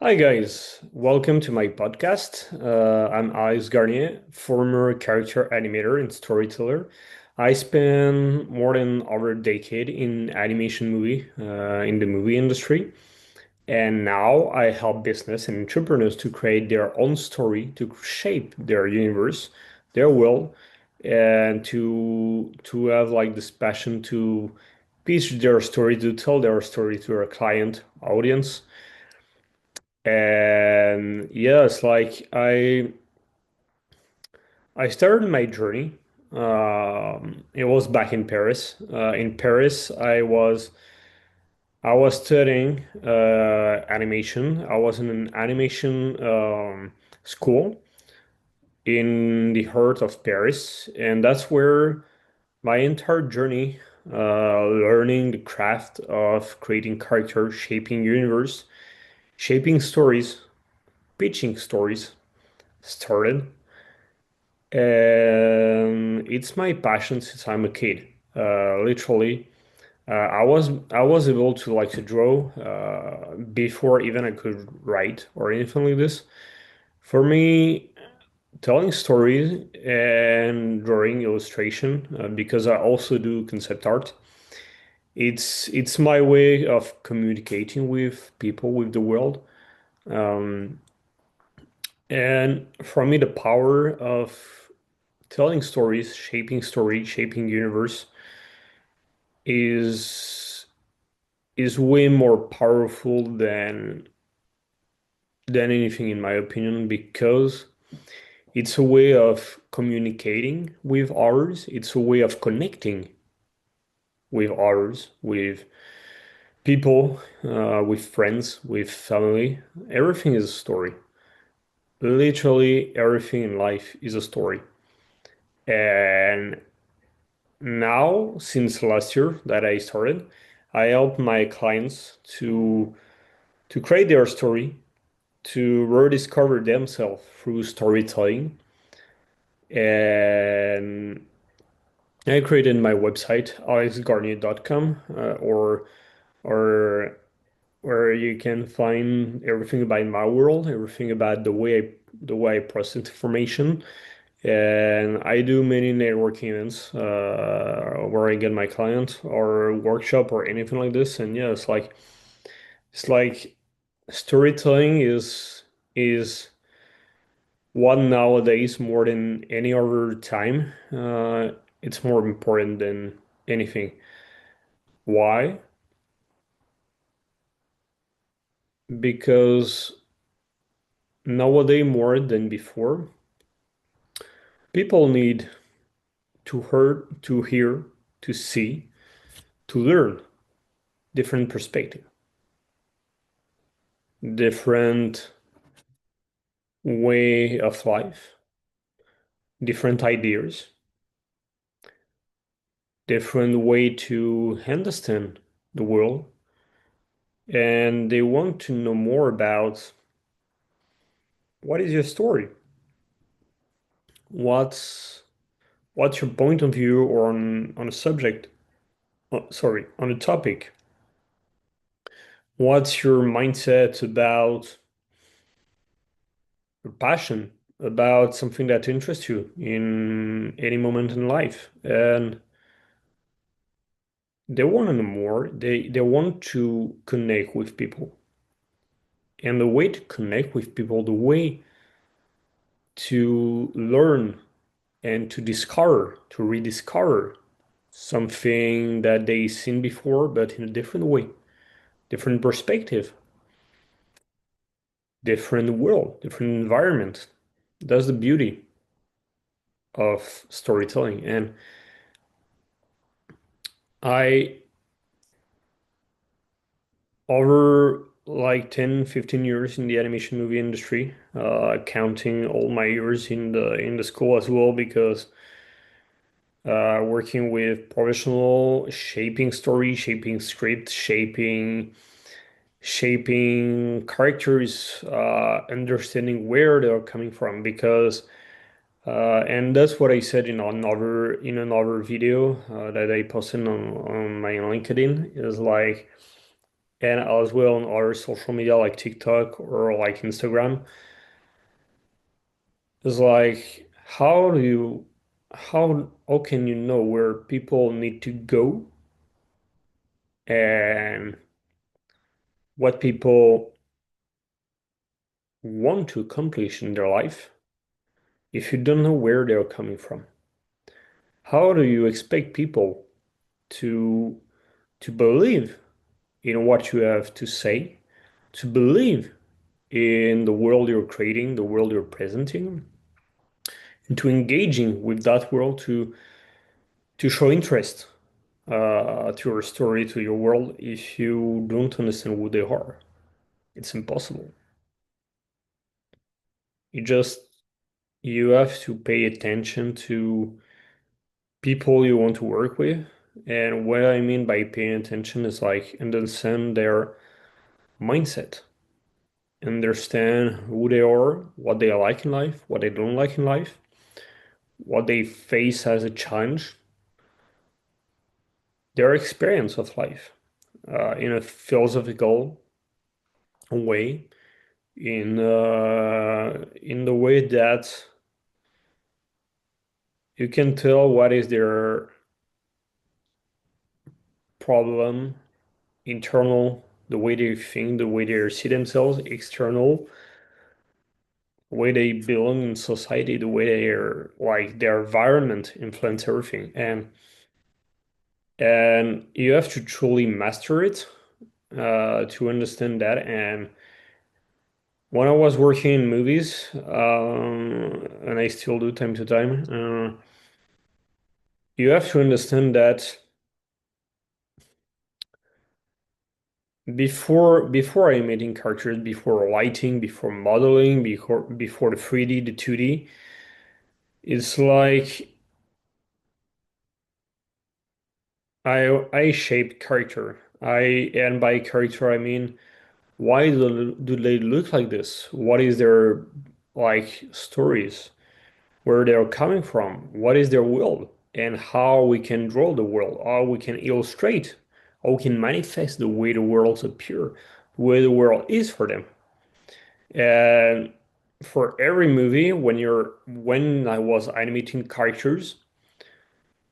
Hi guys, welcome to my podcast. I'm Alex Garnier, former character animator and storyteller. I spent more than over a decade in animation movie, in the movie industry, and now I help business and entrepreneurs to create their own story, to shape their universe, their world, and to have like this passion to pitch their story, to tell their story to a client audience. And yes, like I started my journey. It was back in Paris. In Paris, I was studying animation. I was in an animation school in the heart of Paris, and that's where my entire journey, learning the craft of creating characters, shaping universe, shaping stories, pitching stories, started. And it's my passion since I'm a kid. Literally, I was able to like to draw before even I could write or anything like this. For me, telling stories and drawing illustration, because I also do concept art. It's my way of communicating with people, with the world. Um, and for me, the power of telling stories, shaping universe is is way more powerful than anything in my opinion because it's a way of communicating with others. It's a way of connecting with others, with people, with friends, with family. Everything is a story. Literally everything in life is a story. And now, since last year that I started, I help my clients to create their story, to rediscover themselves through storytelling. And I created my website, alexgarnier.com, or where you can find everything about my world, everything about the way I process information. And I do many networking events where I get my client or workshop or anything like this. And yeah, it's like storytelling is one nowadays more than any other time. It's more important than anything. Why? Because nowadays more than before, people need to hear, to see, to learn different perspective, different way of life, different ideas, different way to understand the world, and they want to know more about what is your story, what's what's your point of view on a subject, sorry, on a topic, what's your mindset about your passion, about something that interests you in any moment in life, and they want to know more. They want to connect with people. And the way to connect with people, the way to learn and to discover, to rediscover something that they seen before, but in a different way, different perspective, different world, different environment. That's the beauty of storytelling. And I, over like 10, 15 years in the animation movie industry, counting all my years in the school as well, because working with professional shaping story, shaping script, shaping characters, understanding where they're coming from. Because and that's what I said in another video that I posted on my LinkedIn, is like and as well on other social media like TikTok or like Instagram. It's like how can you know where people need to go and what people want to accomplish in their life if you don't know where they're coming from? How do you expect people to believe in what you have to say, to believe in the world you're creating, the world you're presenting, and to engaging with that world to show interest to your story, to your world, if you don't understand who they are? It's impossible. You just you have to pay attention to people you want to work with. And what I mean by paying attention is like understand their mindset, understand who they are, what they like in life, what they don't like in life, what they face as a challenge, their experience of life in a philosophical way, in the way that you can tell what is their problem, internal, the way they think, the way they see themselves, external, the way they belong in society, the way they're like their environment influence everything. And you have to truly master it to understand that. And when I was working in movies, and I still do time to time, you have to understand that before animating characters, before lighting, before modeling, before the 3D, the 2D, it's like I shape character. And by character I mean why do they look like this? What is their like stories? Where they're coming from? What is their world? And how we can draw the world, how we can illustrate, how we can manifest the way the worlds appear, the way the world is for them. And for every movie, when I was animating characters,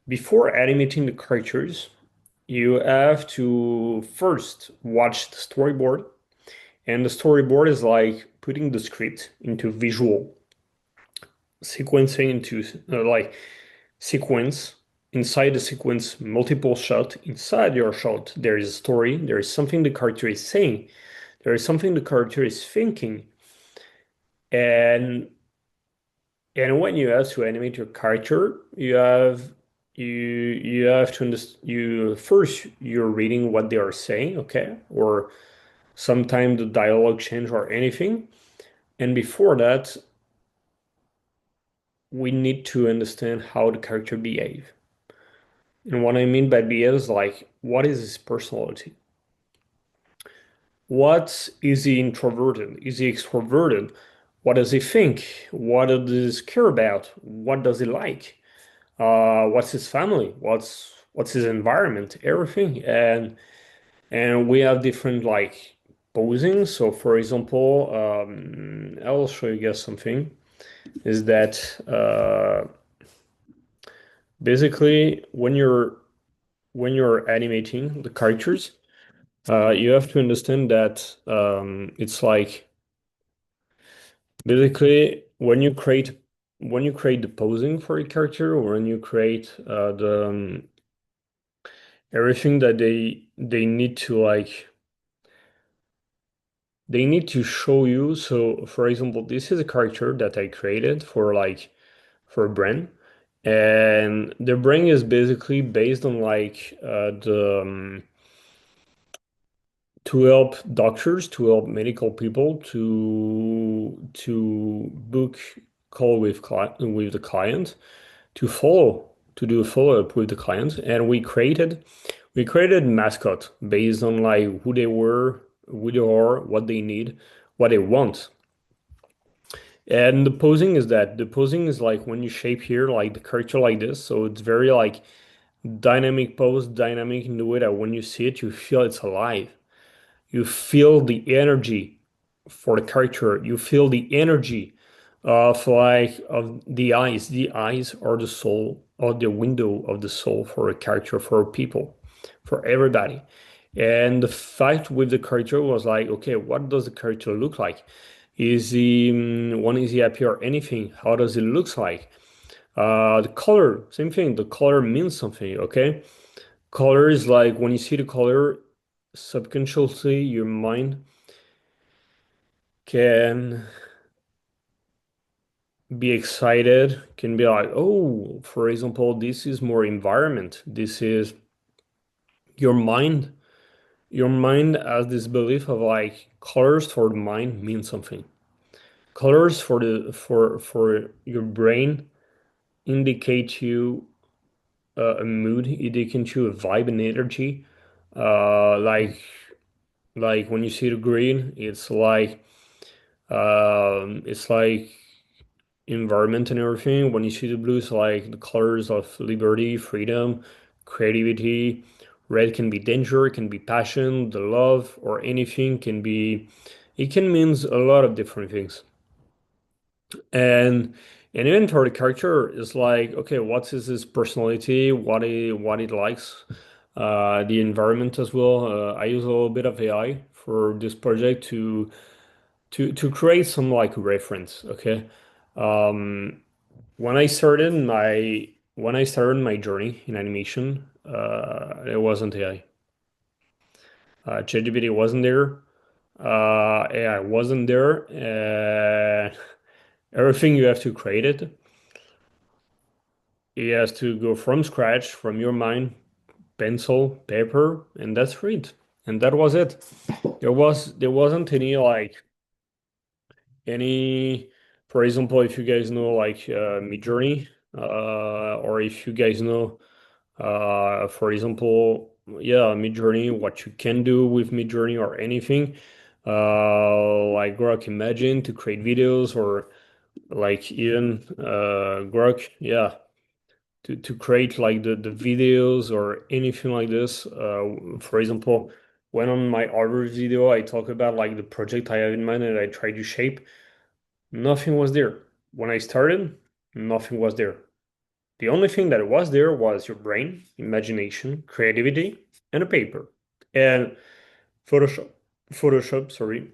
before animating the characters, you have to first watch the storyboard. And the storyboard is like putting the script into visual, sequencing into like sequence. Inside the sequence, multiple shot. Inside your shot, there is a story. There is something the character is saying. There is something the character is thinking. And when you have to animate your character, you have to understand you first you're reading what they are saying, okay? Or sometimes the dialogue change or anything. And before that, we need to understand how the character behave. And what I mean by behave is like what is his personality? What is he introverted? Is he extroverted? What does he think? What does he care about? What does he like? What's his family? What's his environment? Everything. And we have different like posing. So for example, I will show you guys something. Is that basically when you're animating the characters, you have to understand that it's like basically when you create the posing for a character or when you create the everything that they need to like they need to show you. So for example, this is a character that I created for like for a brand, and the brand is basically based on like the to help doctors, to help medical people to book call with the client, to follow to do a follow-up with the client. And we created mascot based on like who they were, who they are, what they need, what they want. And the posing is like when you shape here like the character like this, so it's very like dynamic pose, dynamic in the way that when you see it you feel it's alive. You feel the energy for the character. You feel the energy of the eyes. The eyes are the soul or the window of the soul for a character, for people, for everybody. And the fight with the character was like, okay, what does the character look like? Is he when is he happy or anything? How does it looks like? The color, same thing. The color means something, okay? Color is like when you see the color, subconsciously your mind can be excited, can be like, oh, for example, this is more environment. This is your mind. Your mind has this belief of like colors for the mind mean something. Colors for the for your brain indicate you a mood, indicate you a vibe and energy. Like when you see the green, it's like environment and everything. When you see the blues, like the colors of liberty, freedom, creativity. Red can be danger, it can be passion, the love, or anything can be. It can means a lot of different things. And even for the character, it's like, okay, what is his personality? What he likes, the environment as well. I use a little bit of AI for this project to create some like reference. Okay. Um, when I started my journey in animation, it wasn't AI. ChatGPT wasn't there. AI wasn't there. Everything you have to create it. It has to go from scratch, from your mind, pencil, paper, and that's it. And that was it. There wasn't any like any, for example, if you guys know like Midjourney, or if you guys know, for example, yeah, Midjourney, what you can do with Midjourney or anything, like Grok Imagine to create videos, or like even Grok, yeah, to create like the videos or anything like this. For example, when on my other video I talk about like the project I have in mind and I try to shape, nothing was there. When I started, nothing was there. The only thing that was there was your brain, imagination, creativity, and a paper. And Photoshop, sorry,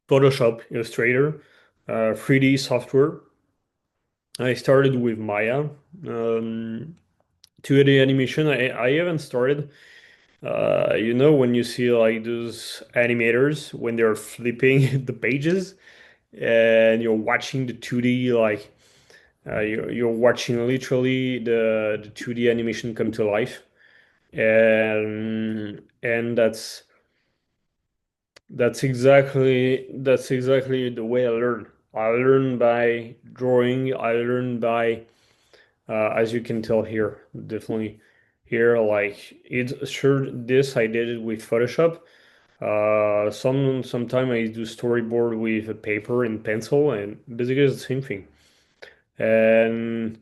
Photoshop, Illustrator, 3D software. I started with Maya. 2D animation, I haven't started. When you see like those animators when they're flipping the pages and you're watching the 2D, like you're watching literally the 2D animation come to life. And that's exactly the way I learn. I learn by drawing. I learn by, as you can tell here, definitely here, like it's sure this I did it with Photoshop. Sometime I do storyboard with a paper and pencil, and basically it's the same thing. And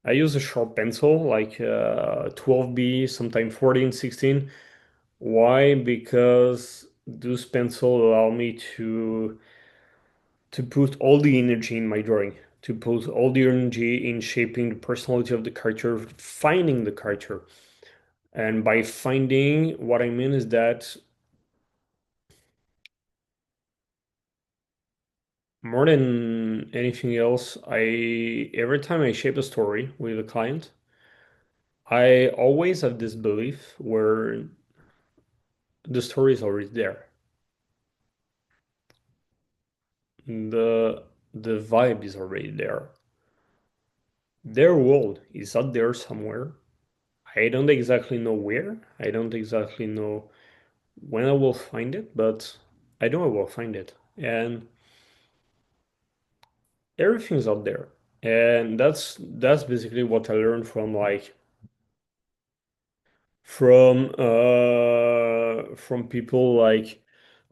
I use a sharp pencil, like 12B, sometimes 14, 16. Why? Because those pencil allow me to put all the energy in my drawing, to put all the energy in shaping the personality of the character, finding the character. And by finding, what I mean is that more than anything else, I every time I shape a story with a client, I always have this belief where the story is already there. The vibe is already there. Their world is out there somewhere. I don't exactly know where. I don't exactly know when I will find it, but I know I will find it. And everything's out there. And that's basically what I learned from like from people like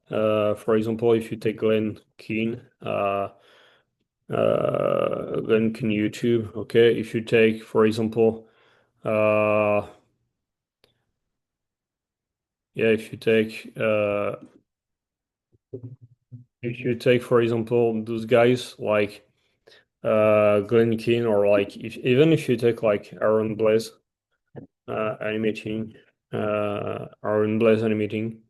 for example, if you take Glenn Keane YouTube, okay? If you take, for example, uh yeah, if you take for example those guys like Glenn Keane, or like even if you take like animating Aaron Blaise animating.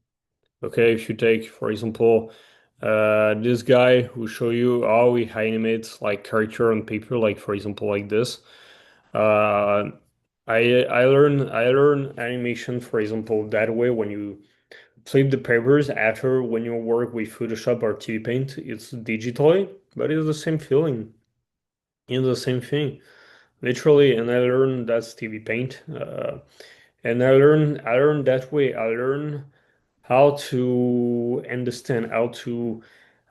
Okay, if you take for example this guy who show you how he animates like character on paper, like for example like this. Uh, I learn animation for example that way when you flip the papers after when you work with Photoshop or TV Paint. It's digitally, but it's the same feeling. It's the same thing, literally. And I learned that's TV Paint, and I learned that way. I learned how to understand, how to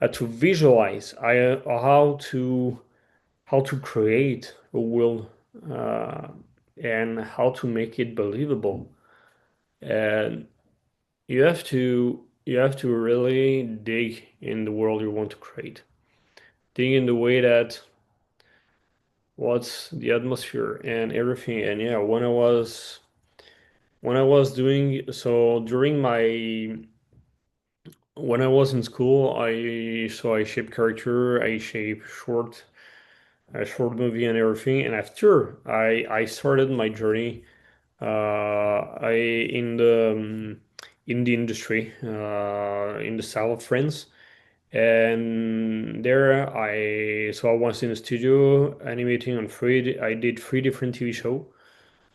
visualize, how to create a world, uh, and how to make it believable. And you have to really dig in the world you want to create. Dig in the way that what's the atmosphere and everything. And yeah, when I was doing so during my when I was in school, I shape character, I shape a short movie and everything. And after I started my journey, I in the industry, in the south of France. And there I was in a studio animating on three. I did three different TV show.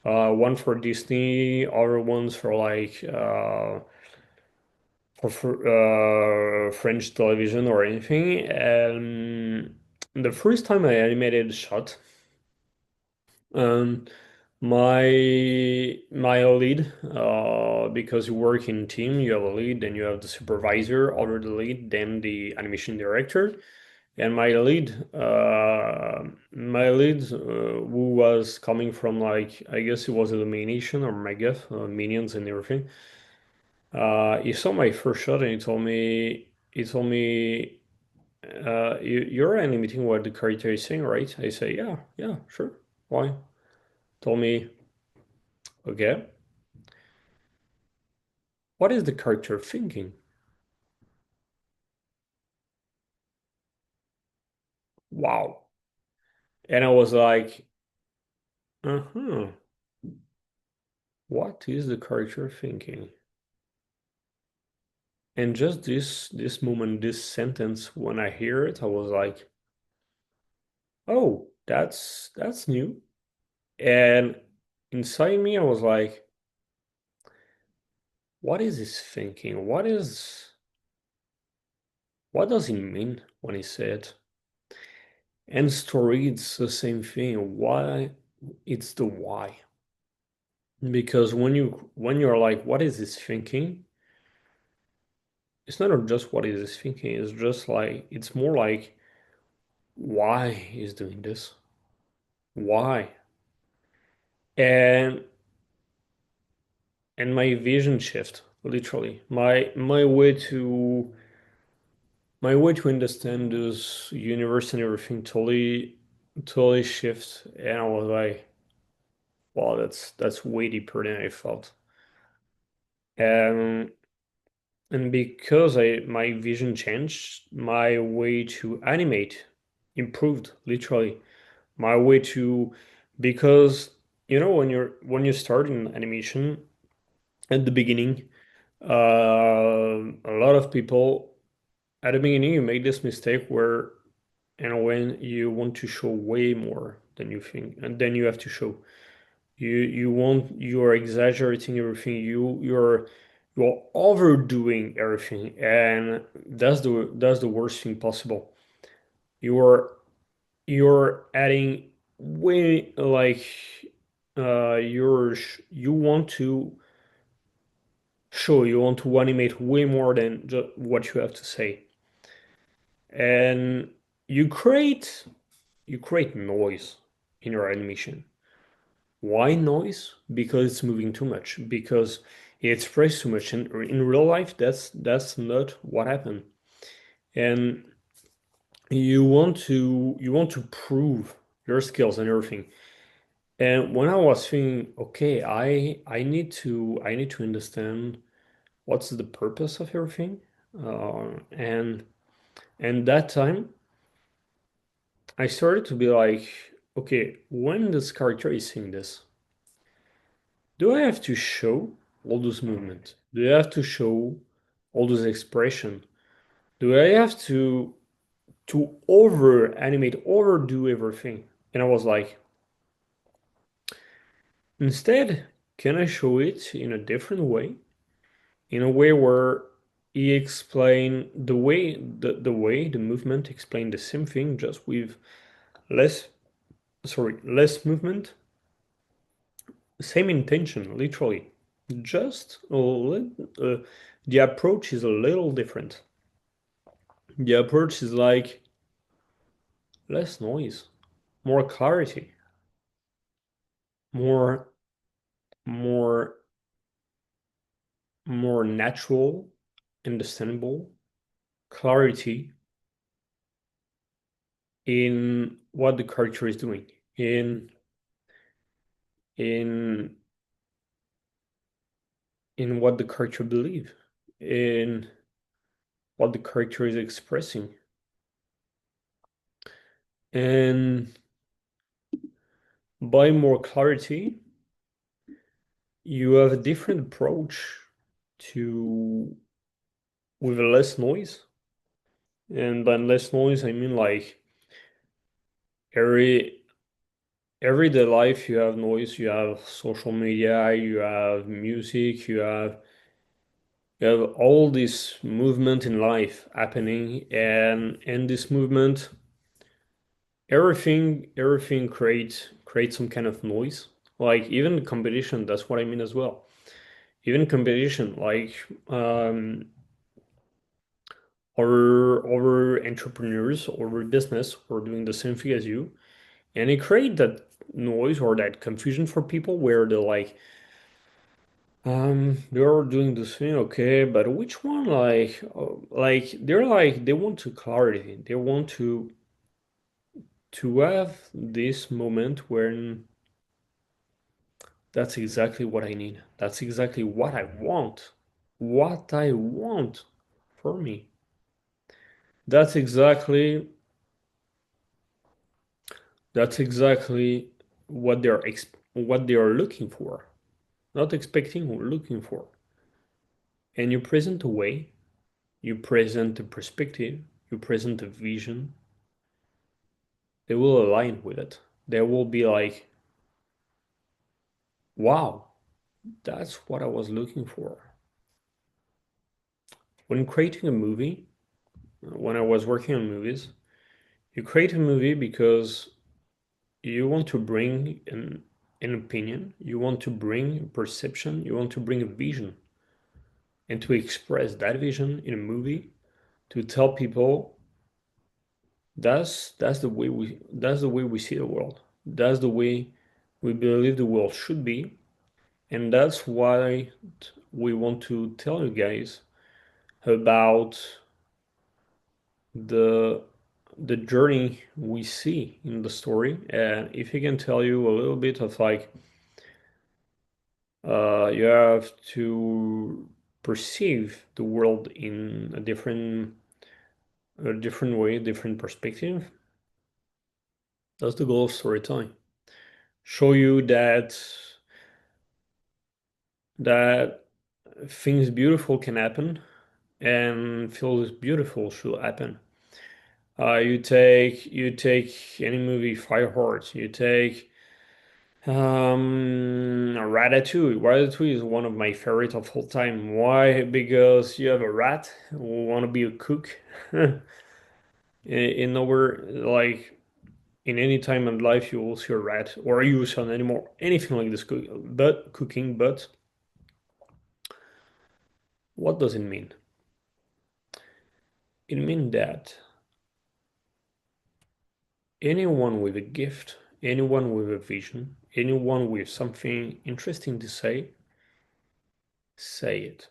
One for Disney, other ones for like French television or anything. And the first time I animated a shot, um, my lead, because you work in team, you have a lead, then you have the supervisor under the lead, then the animation director. And my lead, who was coming from like I guess it was Illumination or Mega, Minions and everything. He saw my first shot and he told me, you're animating what the character is saying, right? I say, yeah, yeah, sure. Why? Told me, okay, what is the character thinking? Wow. And I was like, uh-huh, what is the character thinking? And just this moment, this sentence, when I hear it, I was like, oh, that's new. And inside me, I was like, what is this thinking? What does he mean when he said? And story, it's the same thing. Why? It's the why. Because when you're like, what is this thinking? It's not just what is this thinking. It's just like it's more like why he's doing this. Why? And and my vision shift, literally. My way to understand this universe and everything totally shifts. And I was like, wow, that's way deeper than I thought. And and because my vision changed, my way to animate improved, literally. My way to Because when you start in animation at the beginning, a lot of people at the beginning you make this mistake where when you want to show way more than you think, and then you have to show you're exaggerating everything, you're overdoing everything, and that's the worst thing possible. You're you're adding way like you want to you want to animate way more than just what you have to say. And you create you create noise in your animation. Why noise? Because it's moving too much, because it expresses too much. In real life, that's not what happened. And you want to prove your skills and everything. And when I was thinking, okay, I need to understand what's the purpose of everything. And that time I started to be like, okay, when this character is saying this, do I have to show all those movements? Do I have to show all those expression? Do I have to over animate, overdo everything? And I was like, instead, can I show it in a different way? In a way where he explain the movement explain the same thing, just with less, less movement, same intention, literally. Just the approach is a little different. The approach is like less noise, more clarity, more more more natural, understandable clarity in what the character is doing, in in what the character believe, in what the character is expressing. And by more clarity, you have a different approach to with less noise. And by less noise, I mean like every everyday life you have noise, you have social media, you have music, you have all this movement in life happening, and in this movement everything creates some kind of noise. Like even competition, that's what I mean as well. Even competition, like other entrepreneurs or business are doing the same thing as you, and it create that noise or that confusion for people where they're like, they're doing this thing, okay, but which one? Like they're like they want to clarity. They want to have this moment when that's exactly what I need. That's exactly what I want. What I want for me. That's exactly that's exactly what they are looking for. Not expecting or looking for. And you present a way, you present a perspective, you present a vision, they will align with it. They will be like, wow, that's what I was looking for. When creating a movie, when I was working on movies, you create a movie because you want to bring an opinion, you want to bring perception, you want to bring a vision, and to express that vision in a movie to tell people that's the way we see the world. That's the way we believe the world should be, and that's why we want to tell you guys about the the journey we see in the story. And if he can tell you a little bit of like you have to perceive the world in a different way, different perspective. That's the goal of storytelling. Show you that things beautiful can happen and feels beautiful should happen. You take any movie, Fireheart. You take Ratatouille. Ratatouille is one of my favorite of all time. Why? Because you have a rat who want to be a cook. In nowhere, like in any time in life, you will see a rat or you see an animal, anything like this, but cooking. But what does it mean? It means that anyone with a gift, anyone with a vision, anyone with something interesting to say it.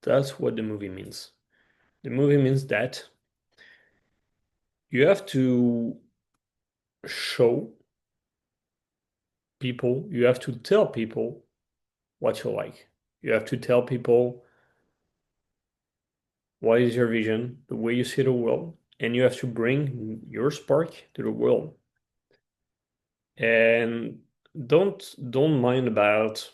That's what the movie means. The movie means that you have to show people, you have to tell people what you like. You have to tell people what is your vision, the way you see the world, and you have to bring your spark to the world. And don't mind about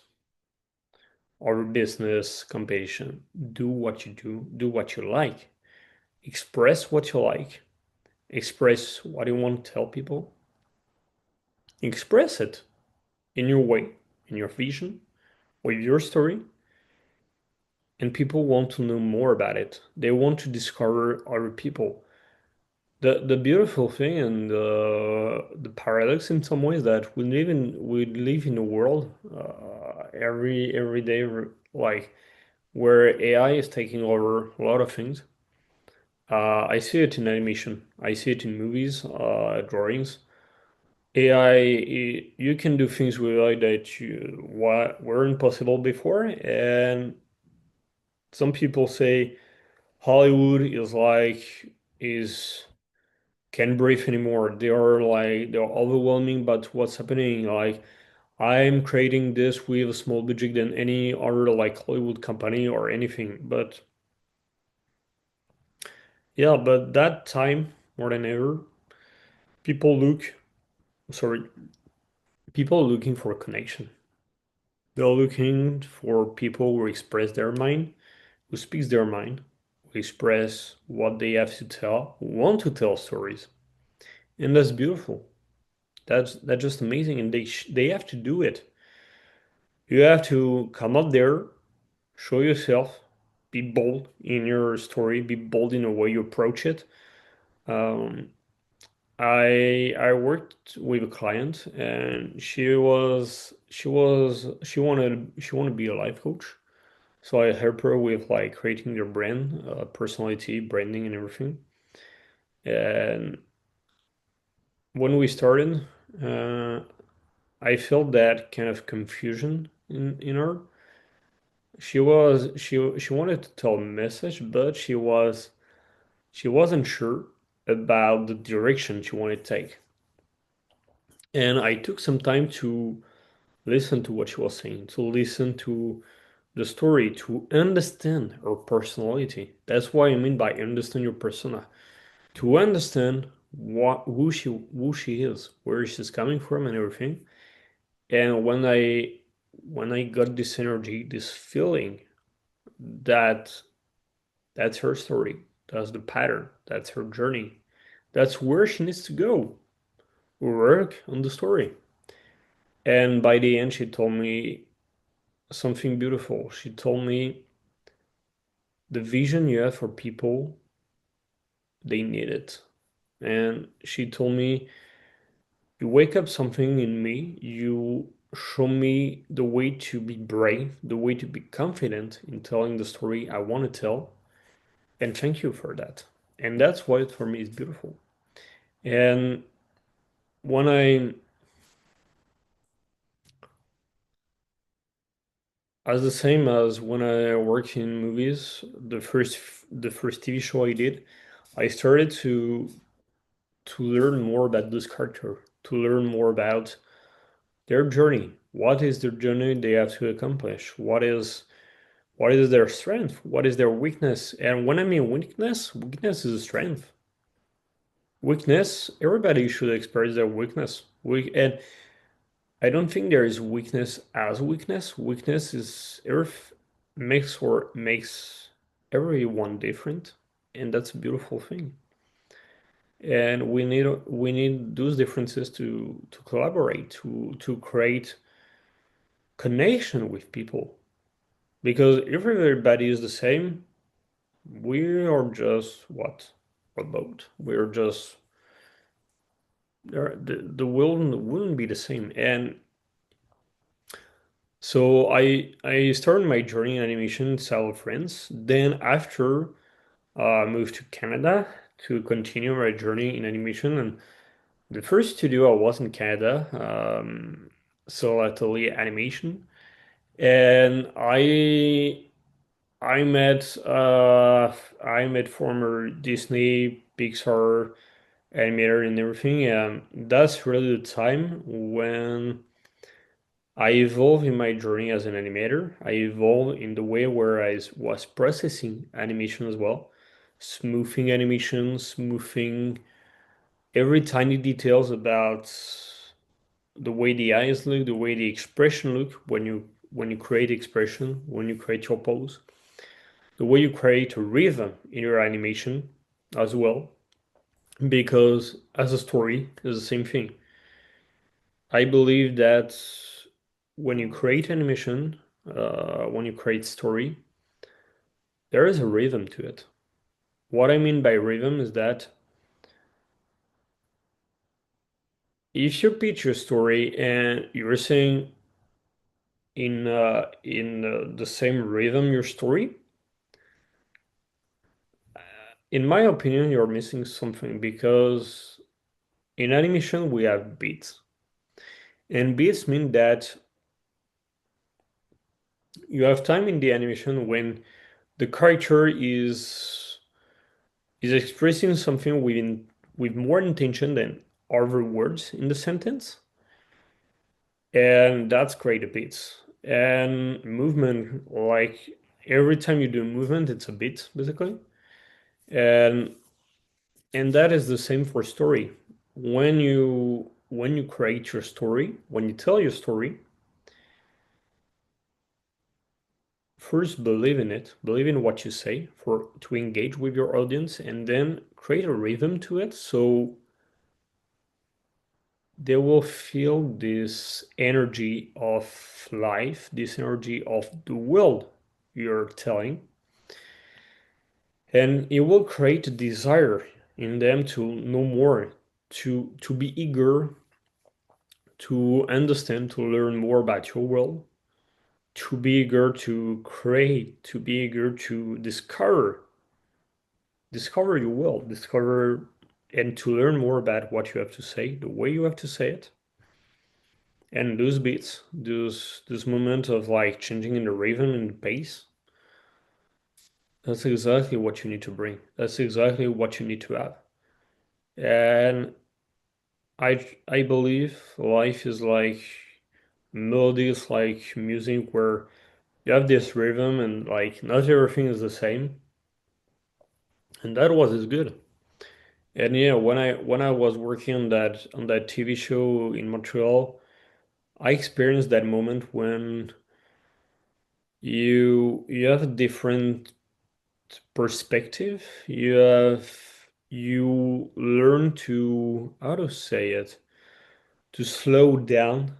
our business competition. Do what you do what you like. Express what you like. Express what you want to tell people. Express it in your way, in your vision, with your story, and people want to know more about it. They want to discover other people. The beautiful thing and the paradox in some ways that we live in a world every day like where AI is taking over a lot of things. I see it in animation. I see it in movies, drawings. AI, you can do things with AI that what weren't possible before, and some people say Hollywood is can't breathe anymore. They're overwhelming, but what's happening? Like I'm creating this with a small budget than any other like Hollywood company or anything. But yeah, but that time more than ever, people look sorry, people are looking for a connection. They're looking for people who express their mind, who speaks their mind, who express what they have to tell, who want to tell stories. And that's beautiful. That's just amazing, and they have to do it. You have to come up there, show yourself, be bold in your story, be bold in the way you approach it. Um, I worked with a client, and she wanted to be a life coach. So I help her with like creating their brand, personality, branding, and everything. And when we started, uh, I felt that kind of confusion in her. She wanted to tell a message, but she wasn't sure about the direction she wanted to take. And I took some time to listen to what she was saying, to listen to the story, to understand her personality. That's what I mean by understand your persona. To understand who she is, where she's coming from and everything. And when I got this energy, this feeling that that's her story. That's the pattern. That's her journey. That's where she needs to go. Work on the story. And by the end, she told me something beautiful. She told me the vision you have for people, they need it. And she told me, you wake up something in me, you show me the way to be brave, the way to be confident in telling the story I want to tell. And thank you for that. And that's why for me is beautiful. And when I, as the same as when I worked in movies, the first TV show I did, I started to learn more about this character, to learn more about their journey. What is their journey they have to accomplish? What is their strength? What is their weakness? And when I mean weakness, weakness is a strength. Weakness, everybody should express their weakness. And I don't think there is weakness as weakness. Weakness is earth makes everyone different, and that's a beautiful thing. And we need those differences to collaborate, to create connection with people. Because if everybody is the same, we are just what? A boat. We're just the world wouldn't be the same. And so I started my journey in animation with friends. Then after I moved to Canada to continue my journey in animation. And the first studio I was in Canada, so Atelier Animation. And I met former Disney, Pixar animator and everything. And that's really the time when I evolved in my journey as an animator. I evolved in the way where I was processing animation as well. smoothing animation, smoothing every tiny details about the way the eyes look, the way the expression look when you create expression, when you create your pose, the way you create a rhythm in your animation as well. Because as a story is the same thing. I believe that when you create animation, when you create story, there is a rhythm to it. What I mean by rhythm is that if you pitch your story and you're saying in the same rhythm your story, in my opinion, you're missing something because in animation we have beats, and beats mean that you have time in the animation when the character is expressing something with more intention than other words in the sentence, and that's create a beats. And movement, like every time you do movement, it's a beat basically, and that is the same for story. When you create your story, when you tell your story, first believe in it, believe in what you say for to engage with your audience, and then create a rhythm to it so they will feel this energy of life, this energy of the world you're telling, and it will create a desire in them to know more, to be eager to understand, to learn more about your world, to be eager to create, to be eager to discover your world, discover and to learn more about what you have to say, the way you have to say it. And those beats, those moments of like changing in the rhythm and the pace, that's exactly what you need to bring. That's exactly what you need to have. And I believe life is like melodies, like music where you have this rhythm and like not everything is the same. And that was is good. And yeah, when I was working on that TV show in Montreal, I experienced that moment when you have a different perspective. You learn to how to say it, to slow down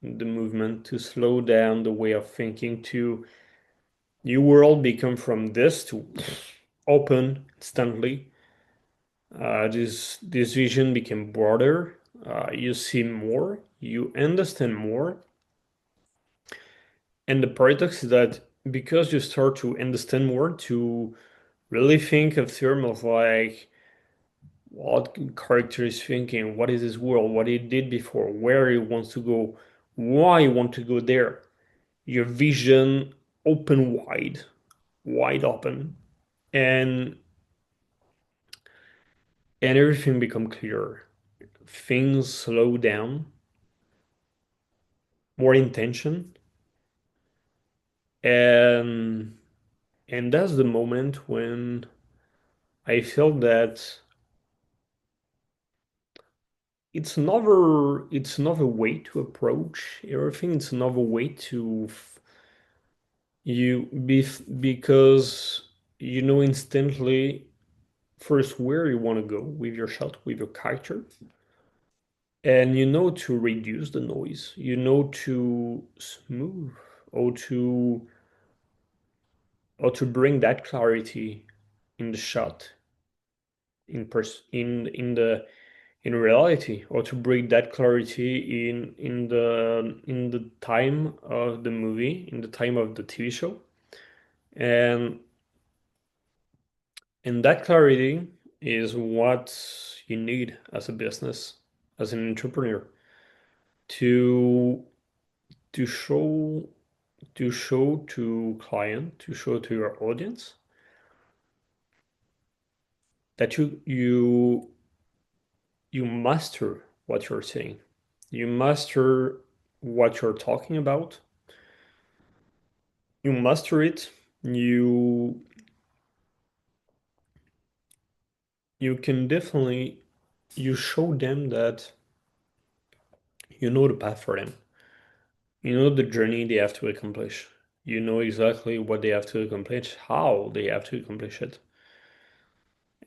the movement, to slow down the way of thinking, to your world become from this to open instantly. This vision became broader. You see more, you understand more, and the paradox is that because you start to understand more, to really think of terms of like what character is thinking, what is his world, what he did before, where he wants to go, why he want to go there. Your vision open wide, wide open, and everything become clearer. Things slow down, more intention, and that's the moment when I felt that it's another way to approach everything. It's another way to because you know instantly first where you want to go with your shot, with your character, and you know to reduce the noise, you know to smooth or to bring that clarity in the shot, in reality, or to bring that clarity in the time of the movie, in the time of the TV show. And that clarity is what you need as a business, as an entrepreneur, to to show to client, to show to your audience that you master what you're saying. You master what you're talking about. You master it. You you can definitely you show them that you know the path for them. You know the journey they have to accomplish. You know exactly what they have to accomplish, how they have to accomplish it.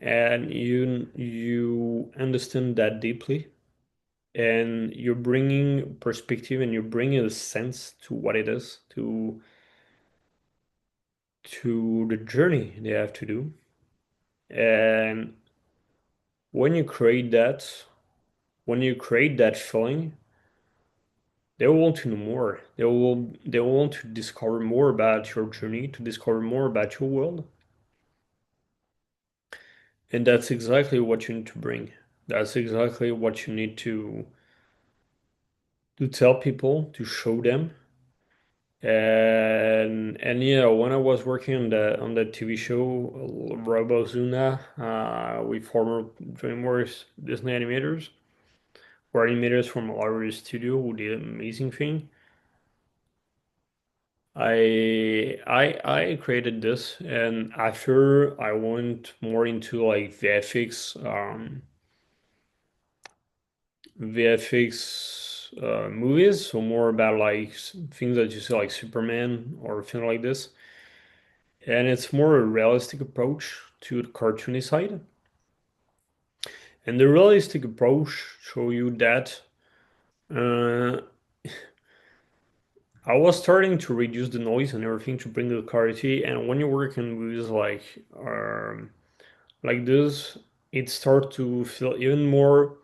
And you understand that deeply, and you're bringing perspective and you're bringing a sense to what it is, to the journey they have to do. And when you create that, when you create that feeling, they will want to know more. They will want to discover more about your journey, to discover more about your world. And that's exactly what you need to bring. That's exactly what you need to tell people, to show them. And yeah, when I was working on the TV show Robo Zuna with former DreamWorks Disney animators or animators from our studio who did an amazing thing. I created this, and after I went more into like VFX movies, so more about like things that you see like Superman or things like this. And it's more a realistic approach to the cartoony side. And the realistic approach show you that uh, I was starting to reduce the noise and everything to bring the clarity. And when you work in movies like this, it starts to feel even more.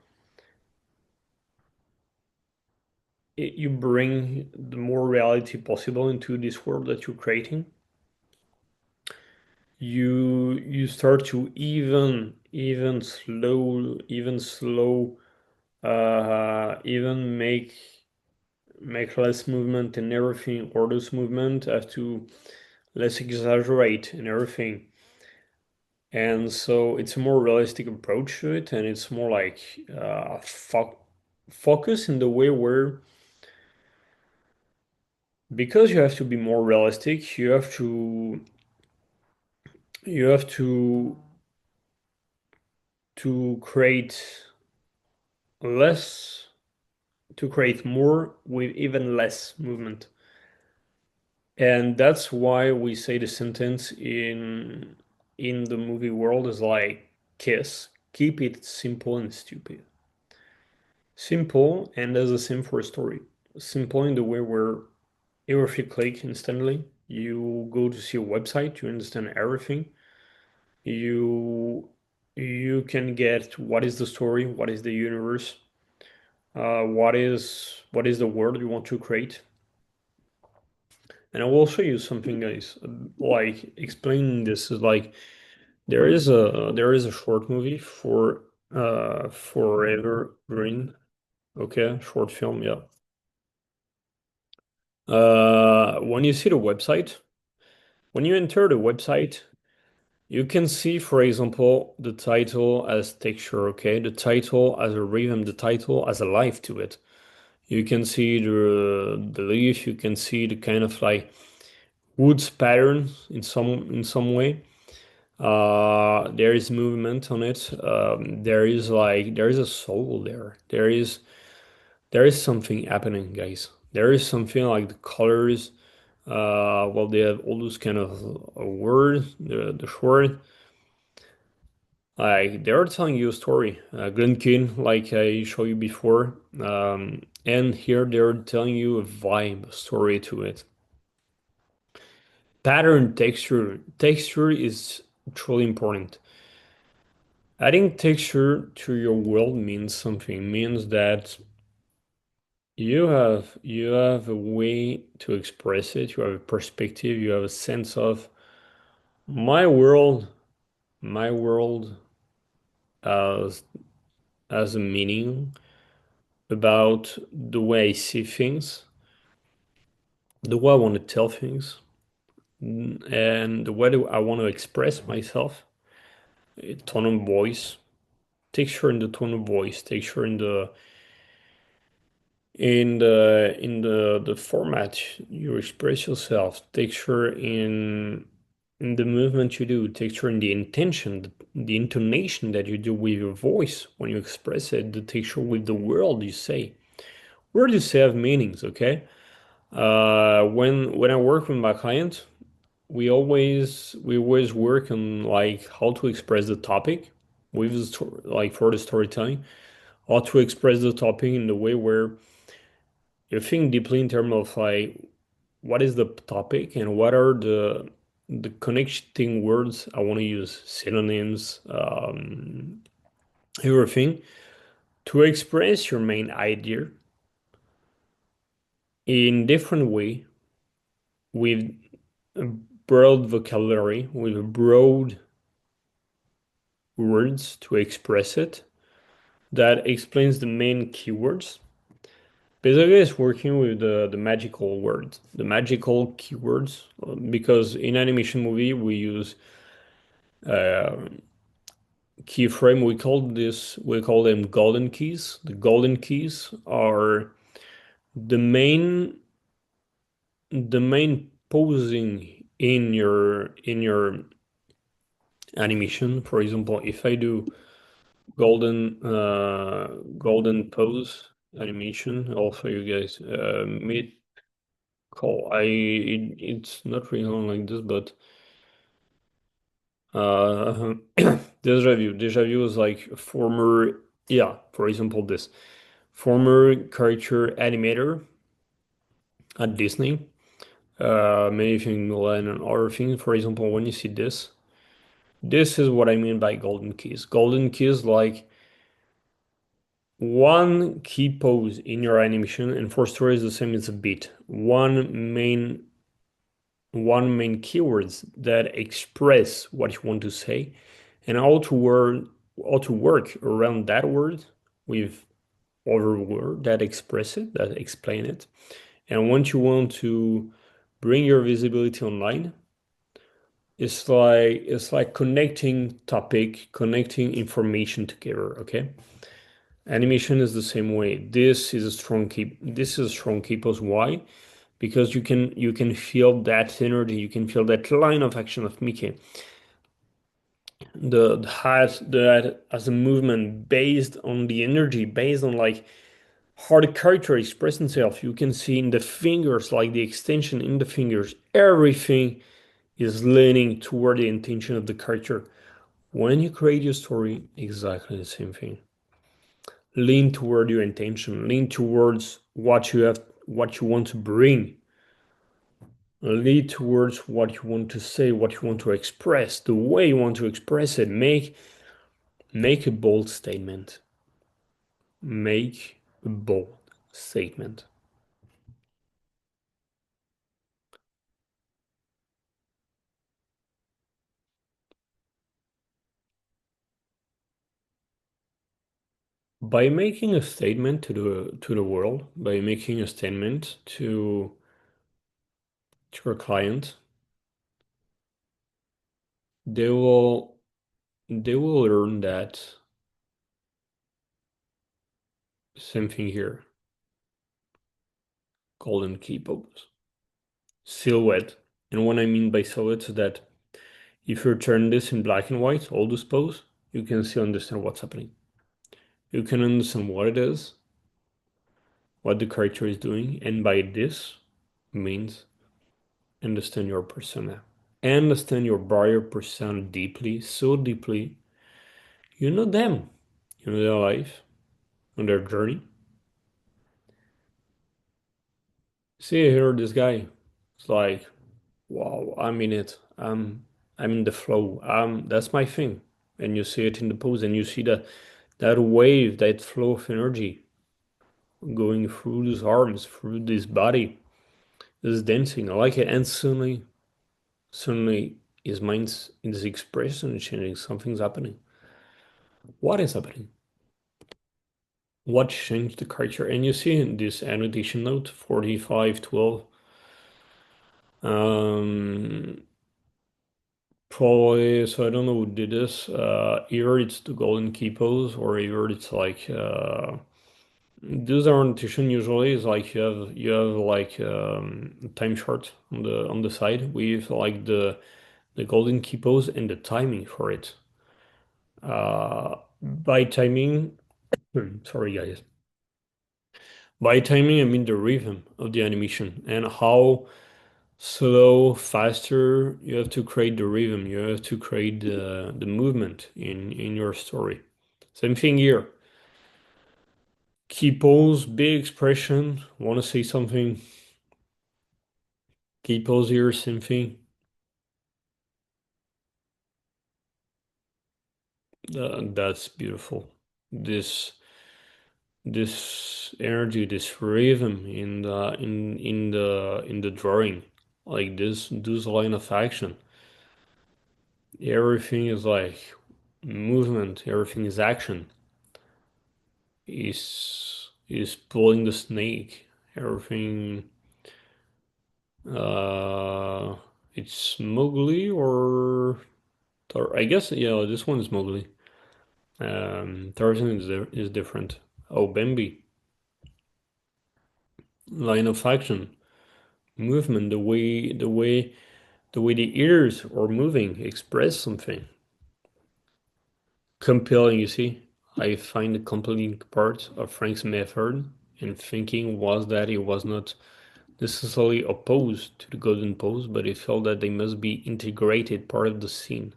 You bring the more reality possible into this world that you're creating. You start to even make less movement in everything, or this movement have to less exaggerate in everything. And so it's a more realistic approach to it, and it's more like focus in the way where, because you have to be more realistic, you have to create less, to create more with even less movement. And that's why we say the sentence in the movie world is like kiss, keep it simple and stupid. Simple, and that's the same for a story. Simple in the way where if you click instantly, you go to see a website, you understand everything. You you can get what is the story, what is the universe, what is the world you want to create. And I will show you something, guys. Like explaining this is like there is a short movie for Forever Green. Okay, short film, yeah. When you see the website, when you enter the website, you can see, for example, the title as texture, okay? The title as a rhythm, the title as a life to it. You can see the leaf, you can see the kind of like woods pattern in some way. There is movement on it. There is a soul there. There is something happening, guys. There is something like the colors. Well, they have all those kind of words, the short. Like they are telling you a story. Glenkin, like I showed you before, and here they're telling you a vibe, a story to it. Pattern, texture is truly important. Adding texture to your world means something. Means that you have a way to express it. You have a perspective. You have a sense of my world. My world as as a meaning about the way I see things, the way I want to tell things, and the way I want to express myself. Tone of voice, texture in the tone of voice, texture in the format you express yourself, texture in the movement you do, texture and the intention, the intonation that you do with your voice when you express it, the texture with the word you say. Words you say have meanings, okay? When I work with my client, we always work on like how to express the topic with the like for the storytelling, how to express the topic in the way where you think deeply in terms of like what is the topic and what are the connecting words I want to use, synonyms, everything to express your main idea in different way with a broad vocabulary, with broad words to express it that explains the main keywords. Basically, it's working with the magical words, the magical keywords, because in animation movie we use uh, keyframe. We call them golden keys. The golden keys are the main the main posing in your animation. For example, if I do golden pose animation, also you guys mid call. It's not really long like this, but uh deja vu is like former, yeah, for example, this former character animator at Disney. Maybe think Milan and other things. For example, when you see this is what I mean by golden keys. Golden keys like one key pose in your animation, and for story is the same. It's a beat. One main keywords that express what you want to say, and how to work around that word with other word that express it, that explain it. And once you want to bring your visibility online, it's like connecting topic, connecting information together, okay? Animation is the same way. This is a strong key pose. Why? Because you can feel that energy, you can feel that line of action of Mickey. The hat that as a movement based on the energy, based on like how the character expresses himself. You can see in the fingers, like the extension in the fingers, everything is leaning toward the intention of the character. When you create your story, exactly the same thing. Lean toward your intention, lean towards what you have, what you want to bring, lead towards what you want to say, what you want to express, the way you want to express it. Make a bold statement. Make a bold statement. By making a statement to the world, by making a statement to your client, they will they will learn that same thing here, golden key pose, silhouette. And what I mean by silhouette is that if you turn this in black and white, all those pose, you can still understand what's happening. You can understand what it is, what the character is doing, and by this means understand your persona. Understand your buyer persona deeply, so deeply. You know them, you know their life, on their journey. See here, this guy. It's like, wow, I'm in it. I'm in the flow. That's my thing. And you see it in the pose, and you see that wave, that flow of energy going through his arms, through this body, this dancing. I like it. And suddenly his mind's in this expression is changing. Something's happening. What is happening? What changed the character? And you see in this annotation note 4512. Um, Probably, so I don't know who did this. Either it's the golden key pose or either it's like those orientation usually is like you have like time chart on the side with like the the golden key pose and the timing for it. By timing, sorry guys. By timing, I mean the rhythm of the animation and how slow, faster you have to create the rhythm. You have to create the movement in your story. Same thing here. Key pose, big expression. Want to say something? Key pose here, same thing. That's beautiful. This this energy, this rhythm in the drawing, like this line of action. Everything is like movement. Everything is action. Is pulling the snake. Everything. Uh, it's Mowgli or I guess yeah. This one is Mowgli. Tarzan is different. Oh, Bambi. Line of action, movement, the way the ears are moving express something. Compelling, you see. I find the compelling part of Frank's method and thinking was that it was not necessarily opposed to the golden pose, but it felt that they must be integrated part of the scene,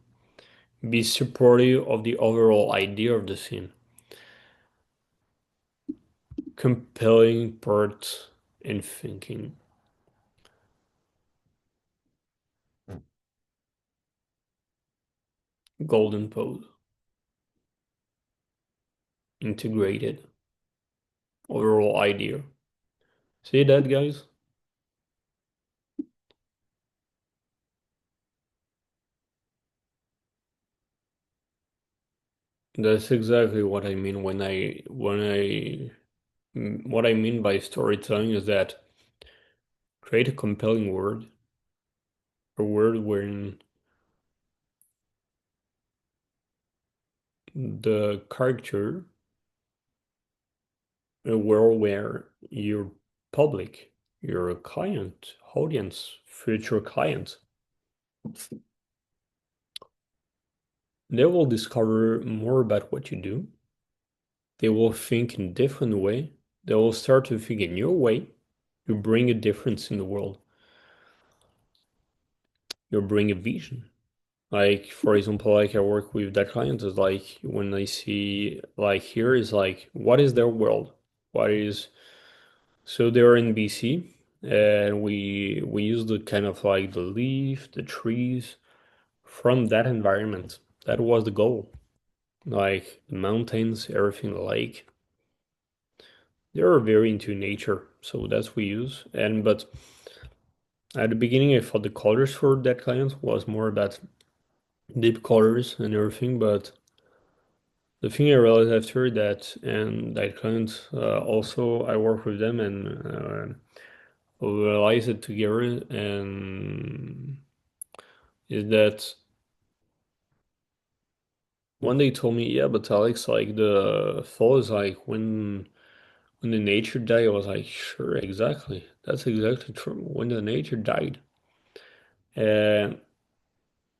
be supportive of the overall idea of the scene. Compelling part in thinking. Golden pose. Integrated. Overall idea. See that, guys? That's exactly what I mean what I mean by storytelling is that create a compelling word, a word wherein the character, a world where your public, your client, audience, future client, they will discover more about what you do. They will think in a different way. They will start to think in your way. You bring a difference in the world. You bring a vision. Like for example, like I work with that client is like when I see like here is like what is their world? What is so they're in BC and we use the kind of like the leaf, the trees from that environment. That was the goal. Like the mountains, everything the lake. They are very into nature, so that's what we use. And but at the beginning I thought the colors for that client was more about deep colors and everything, but the thing I realized after that, and that client also, I work with them and we realize it together, and is that one day told me, yeah, but Alex, like the fall is like when the nature died. I was like, sure, exactly. That's exactly true. When the nature died, and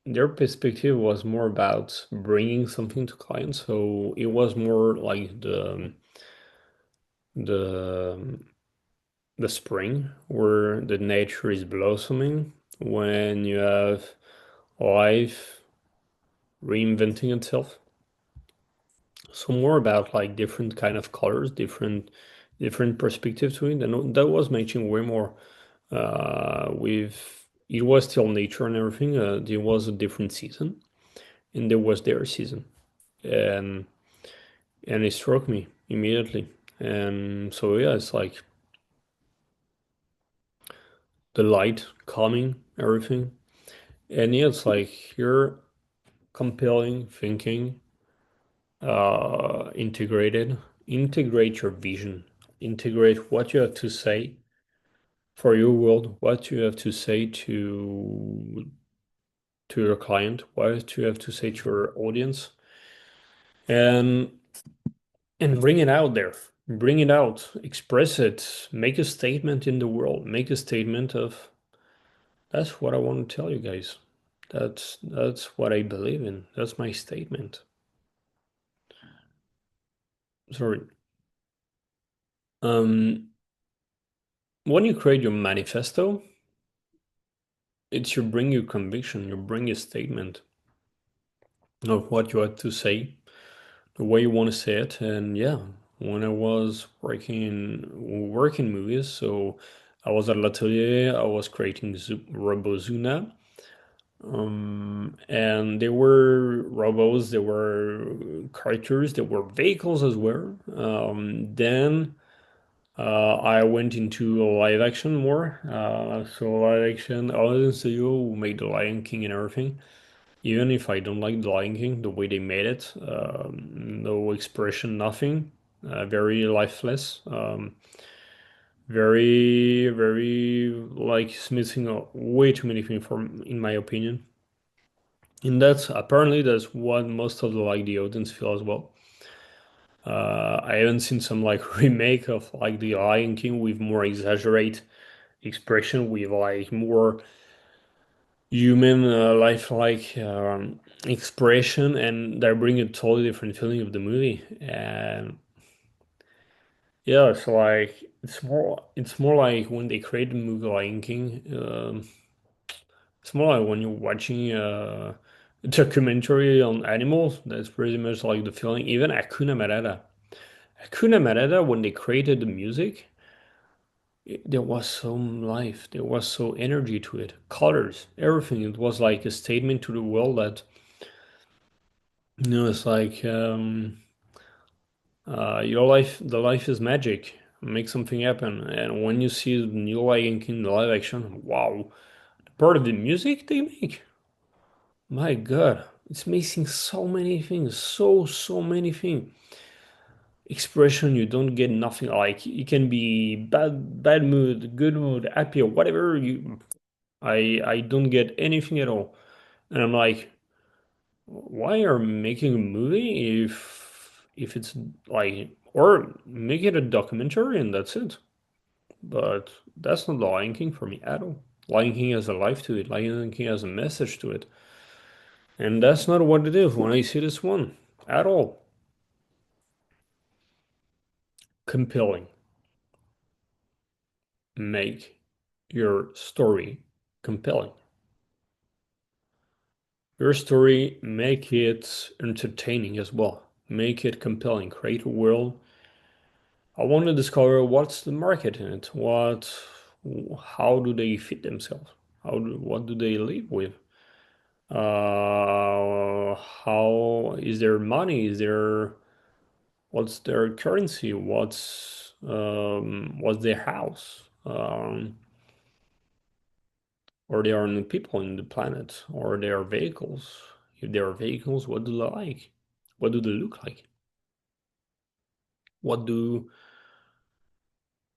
their perspective was more about bringing something to clients, so it was more like the the spring where the nature is blossoming, when you have life reinventing itself. So more about like different kind of colors, different perspectives to it, and that was matching way more with it was still nature and everything. There was a different season, and there was their season, and and it struck me immediately. And so yeah, it's like the light calming everything. And yeah, it's like you're compelling thinking, integrated. Integrate your vision. Integrate what you have to say for your world, what you have to say to your client, what you have to say to your audience, and bring it out there. Bring it out, express it, make a statement in the world, make a statement of that's what I want to tell you guys. That's what I believe in. That's my statement. Sorry. Um, when you create your manifesto, it's you bring your conviction, you bring your statement of what you had to say, the way you want to say it. And yeah, when I was working movies, so I was at L'Atelier, I was creating Robozuna. And there were robots, there were characters, there were vehicles as well. Then I went into live action more. So live action, other than studio who made the Lion King and everything. Even if I don't like the Lion King, the way they made it, no expression, nothing, very lifeless, very like it's missing way too many things from, in my opinion. And that's what most of the audience feel as well. I haven't seen some like remake of like the Lion King with more exaggerate expression, with like more human, lifelike expression, and they bring a totally different feeling of the movie. And yeah, it's more like when they create the movie Lion King. It's more like when you're watching a documentary on animals. That's pretty much like the feeling. Even Hakuna Matata. Hakuna Matata, when they created the music, there was so life, there was so energy to it, colors, everything. It was like a statement to the world that, it's like your life, the life is magic. Make something happen. And when you see the new Lion King live action, wow, part of the music they make. My God, it's missing so many things, so many things. Expression, you don't get nothing. Like it can be bad mood, good mood, happy, or whatever. I don't get anything at all. And I'm like, why are making a movie if it's like, or make it a documentary and that's it. But that's not Lion King for me at all. Lion King has a life to it. Lion King has a message to it. And that's not what it is when I see this one at all. Compelling. Make your story compelling. Your story, make it entertaining as well. Make it compelling. Create a world. I want to discover what's the market in it. How do they fit themselves? What do they live with? How is their money? What's their currency? What's their house? Or they are the people in the planet, or they are vehicles. If they are vehicles, what do they like? What do they look like? What do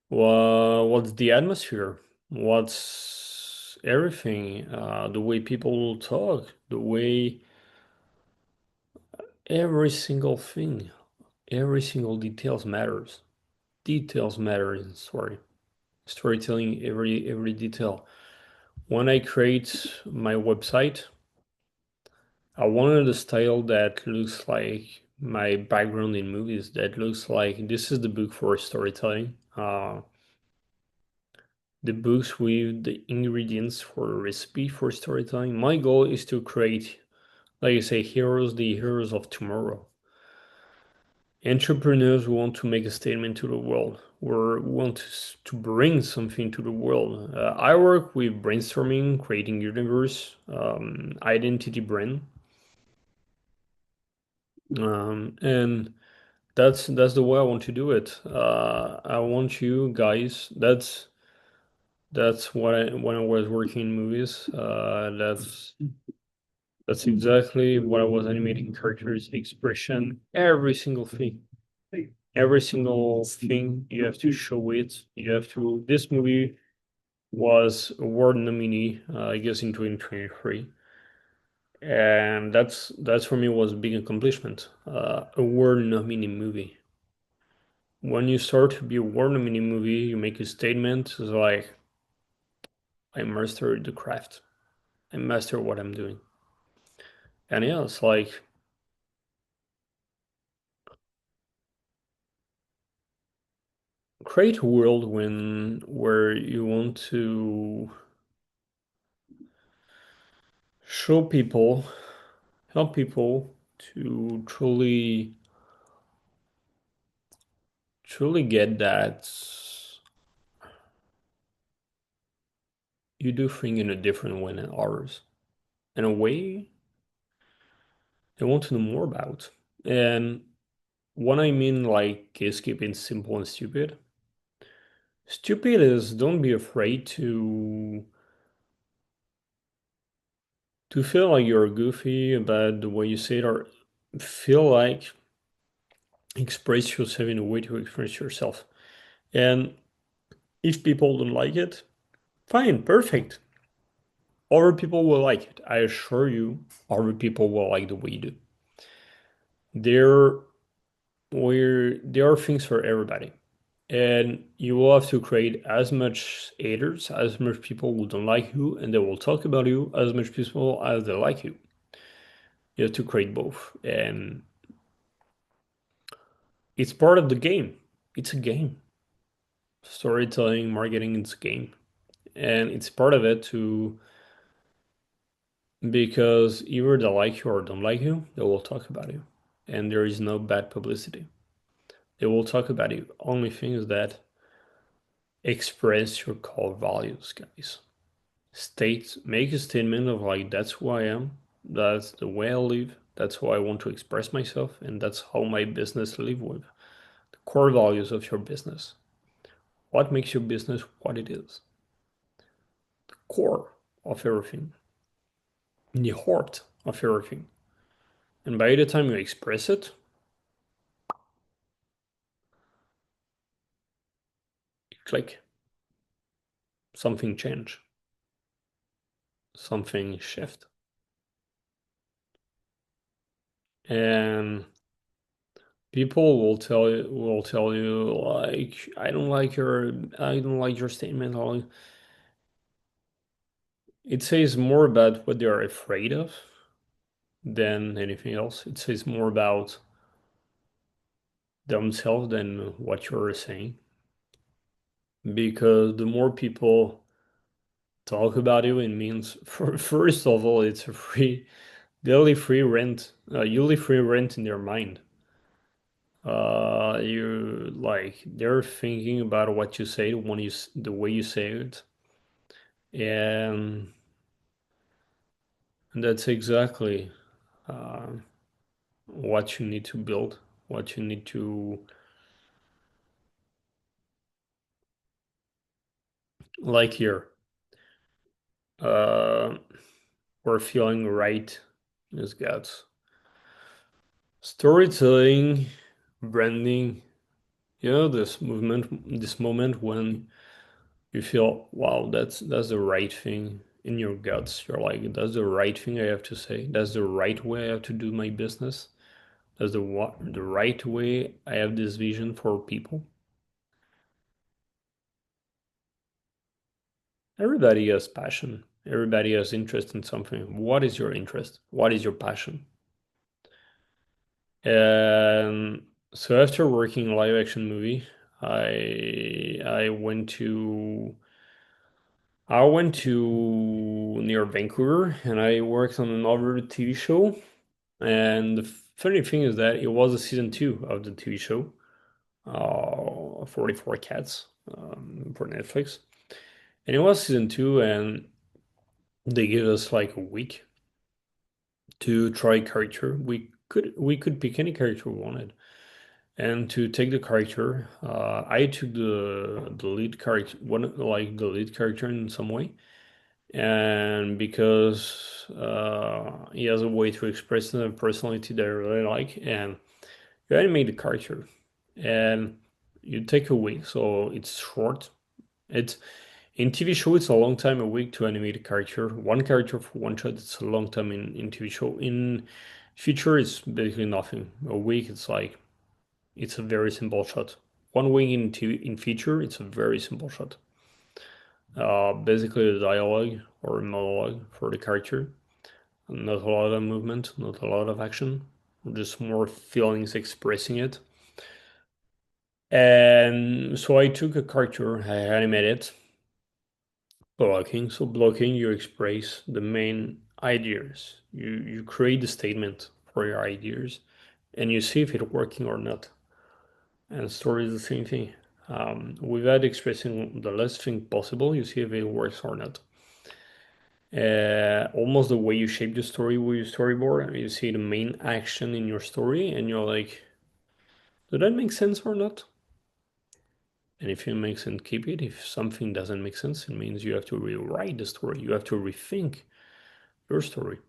what's the atmosphere? What's everything? The way people talk, the way every single thing, every single details matters. Details matter in story. Storytelling, every detail. When I create my website, I wanted a style that looks like my background in movies, that looks like this is the book for storytelling. The books with the ingredients for a recipe for storytelling. My goal is to create, like I say, heroes, the heroes of tomorrow. Entrepreneurs who want to make a statement to the world, or want to bring something to the world. I work with brainstorming, creating universe, identity brand, and that's the way I want to do it. I want you guys. That's what I when I was working in movies. That's exactly what I was animating characters, expression, every single thing. Every single thing you have to show it. You have to. This movie was award nominee, I guess, in 2023, and that's for me was a big accomplishment. Award nominee movie. When you start to be award nominee movie, you make a statement. It's like I mastered the craft. I master what I'm doing. And yeah, it's like create a world where you want to show people, help people to truly get that you do things in a different way than others. In a way they want to know more about. And what I mean like is keeping simple and stupid. Stupid is don't be afraid to feel like you're goofy about the way you say it or feel like express yourself in a way to express yourself. And if people don't like it, fine, perfect. Other people will like it. I assure you, other people will like the way you do. There, there are things for everybody. And you will have to create as much haters, as much people who don't like you, and they will talk about you, as much people as they like you. You have to create both. And it's part of the game. It's a game. Storytelling, marketing, it's a game. And it's part of it to because either they like you or don't like you, they will talk about you. And there is no bad publicity. They will talk about you. Only thing is that express your core values, guys. Make a statement of like, that's who I am, that's the way I live, that's how I want to express myself, and that's how my business live with. The core values of your business. What makes your business what it is? The core of everything, the heart of everything. And by the time you express it, click, something change, something shift. And people will tell you like I don't like your statement. Or it says more about what they are afraid of than anything else. It says more about themselves than what you're saying. Because the more people talk about you, it means first of all, it's a free daily free rent. You live free rent in their mind. You like they're thinking about what you say when the way you say it, and that's exactly uh, what you need to build, what you need to like here. Uh, we're feeling right in his guts. Storytelling, branding, this moment when you feel, wow, that's the right thing in your guts. You're like, that's the right thing I have to say. That's the right way I have to do my business. That's the right way I have this vision for people. Everybody has passion. Everybody has interest in something. What is your interest? What is your passion? And so after working a live action movie, I went to near Vancouver and I worked on another TV show. And the funny thing is that it was a season two of the TV show, 44 Cats, for Netflix. And it was season two, and they gave us like a week to try character. We could pick any character we wanted, and to take the character, I took the lead character, one like the lead character in some way, and because he has a way to express the personality that I really like, and you animate the character, and you take a week, so it's short. It's in TV show, it's a long time a week to animate a character. One character for one shot, it's a long time in TV show. In feature, it's basically nothing. A week, it's like it's a very simple shot. One week in feature, it's a very simple shot. Basically, a dialogue or a monologue for the character. Not a lot of movement, not a lot of action, just more feelings expressing it. And so I took a character, I animated blocking. So blocking, you express the main ideas. You create the statement for your ideas, and you see if it's working or not. And story is the same thing. Without expressing the less thing possible, you see if it works or not. Almost the way you shape the story with your storyboard, you see the main action in your story, and you're like, "Does that make sense or not?" And if it makes sense, keep it. If something doesn't make sense, it means you have to rewrite the story. You have to rethink your story.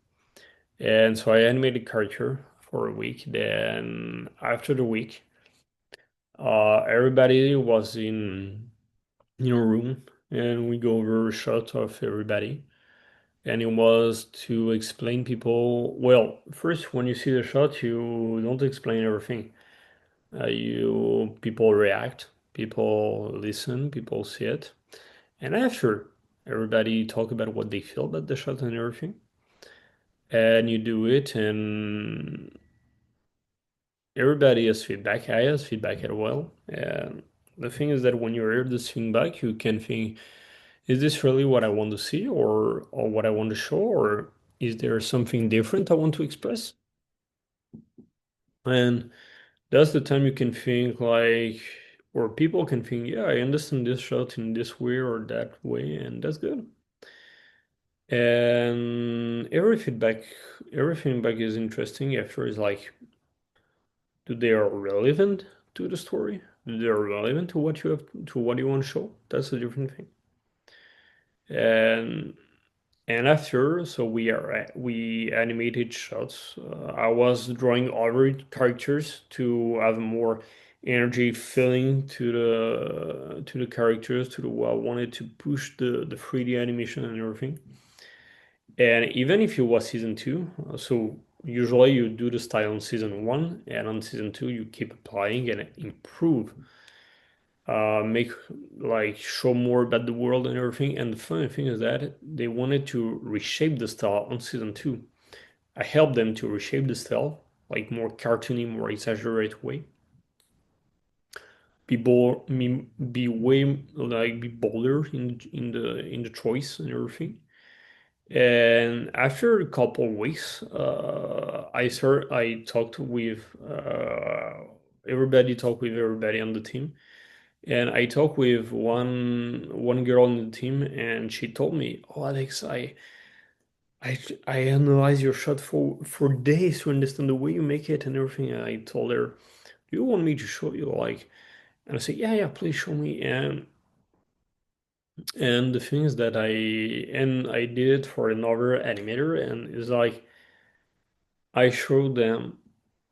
And so I animated character for a week. Then after the week, everybody was in a room, and we go over a shot of everybody. And it was to explain people. Well, first, when you see the shot, you don't explain everything. You people react, people listen, people see it, and after everybody talk about what they feel about the shot and everything, and you do it, and everybody has feedback. I has feedback as well. And the thing is that when you hear this feedback, you can think, is this really what I want to see, or what I want to show, or is there something different I want to express? And that's the time you can think like, or people can think, yeah, I understand this shot in this way or that way, and that's good. And every feedback is interesting. After is like, do they are relevant to the story? Do they are relevant to what you have to what you want to show? That's a different thing. And and after, so we animated shots. I was drawing other characters to have more energy feeling to the characters to the I wanted to push the 3D animation and everything. And even if you was season two, so usually you do the style on season one, and on season two you keep applying and improve, make like show more about the world and everything. And the funny thing is that they wanted to reshape the style on season two. I helped them to reshape the style, like more cartoony, more exaggerated way. Be way like be bolder in the choice and everything. And after a couple of weeks, I talked with everybody, talked with everybody on the team, and I talked with one girl on the team, and she told me, "Oh, Alex, I I analyze your shot for days to understand the way you make it and everything." And I told her, "Do you want me to show you?" Like, and I said, "Yeah, yeah, please show me." And the thing is that I did it for another animator, and it's like I showed them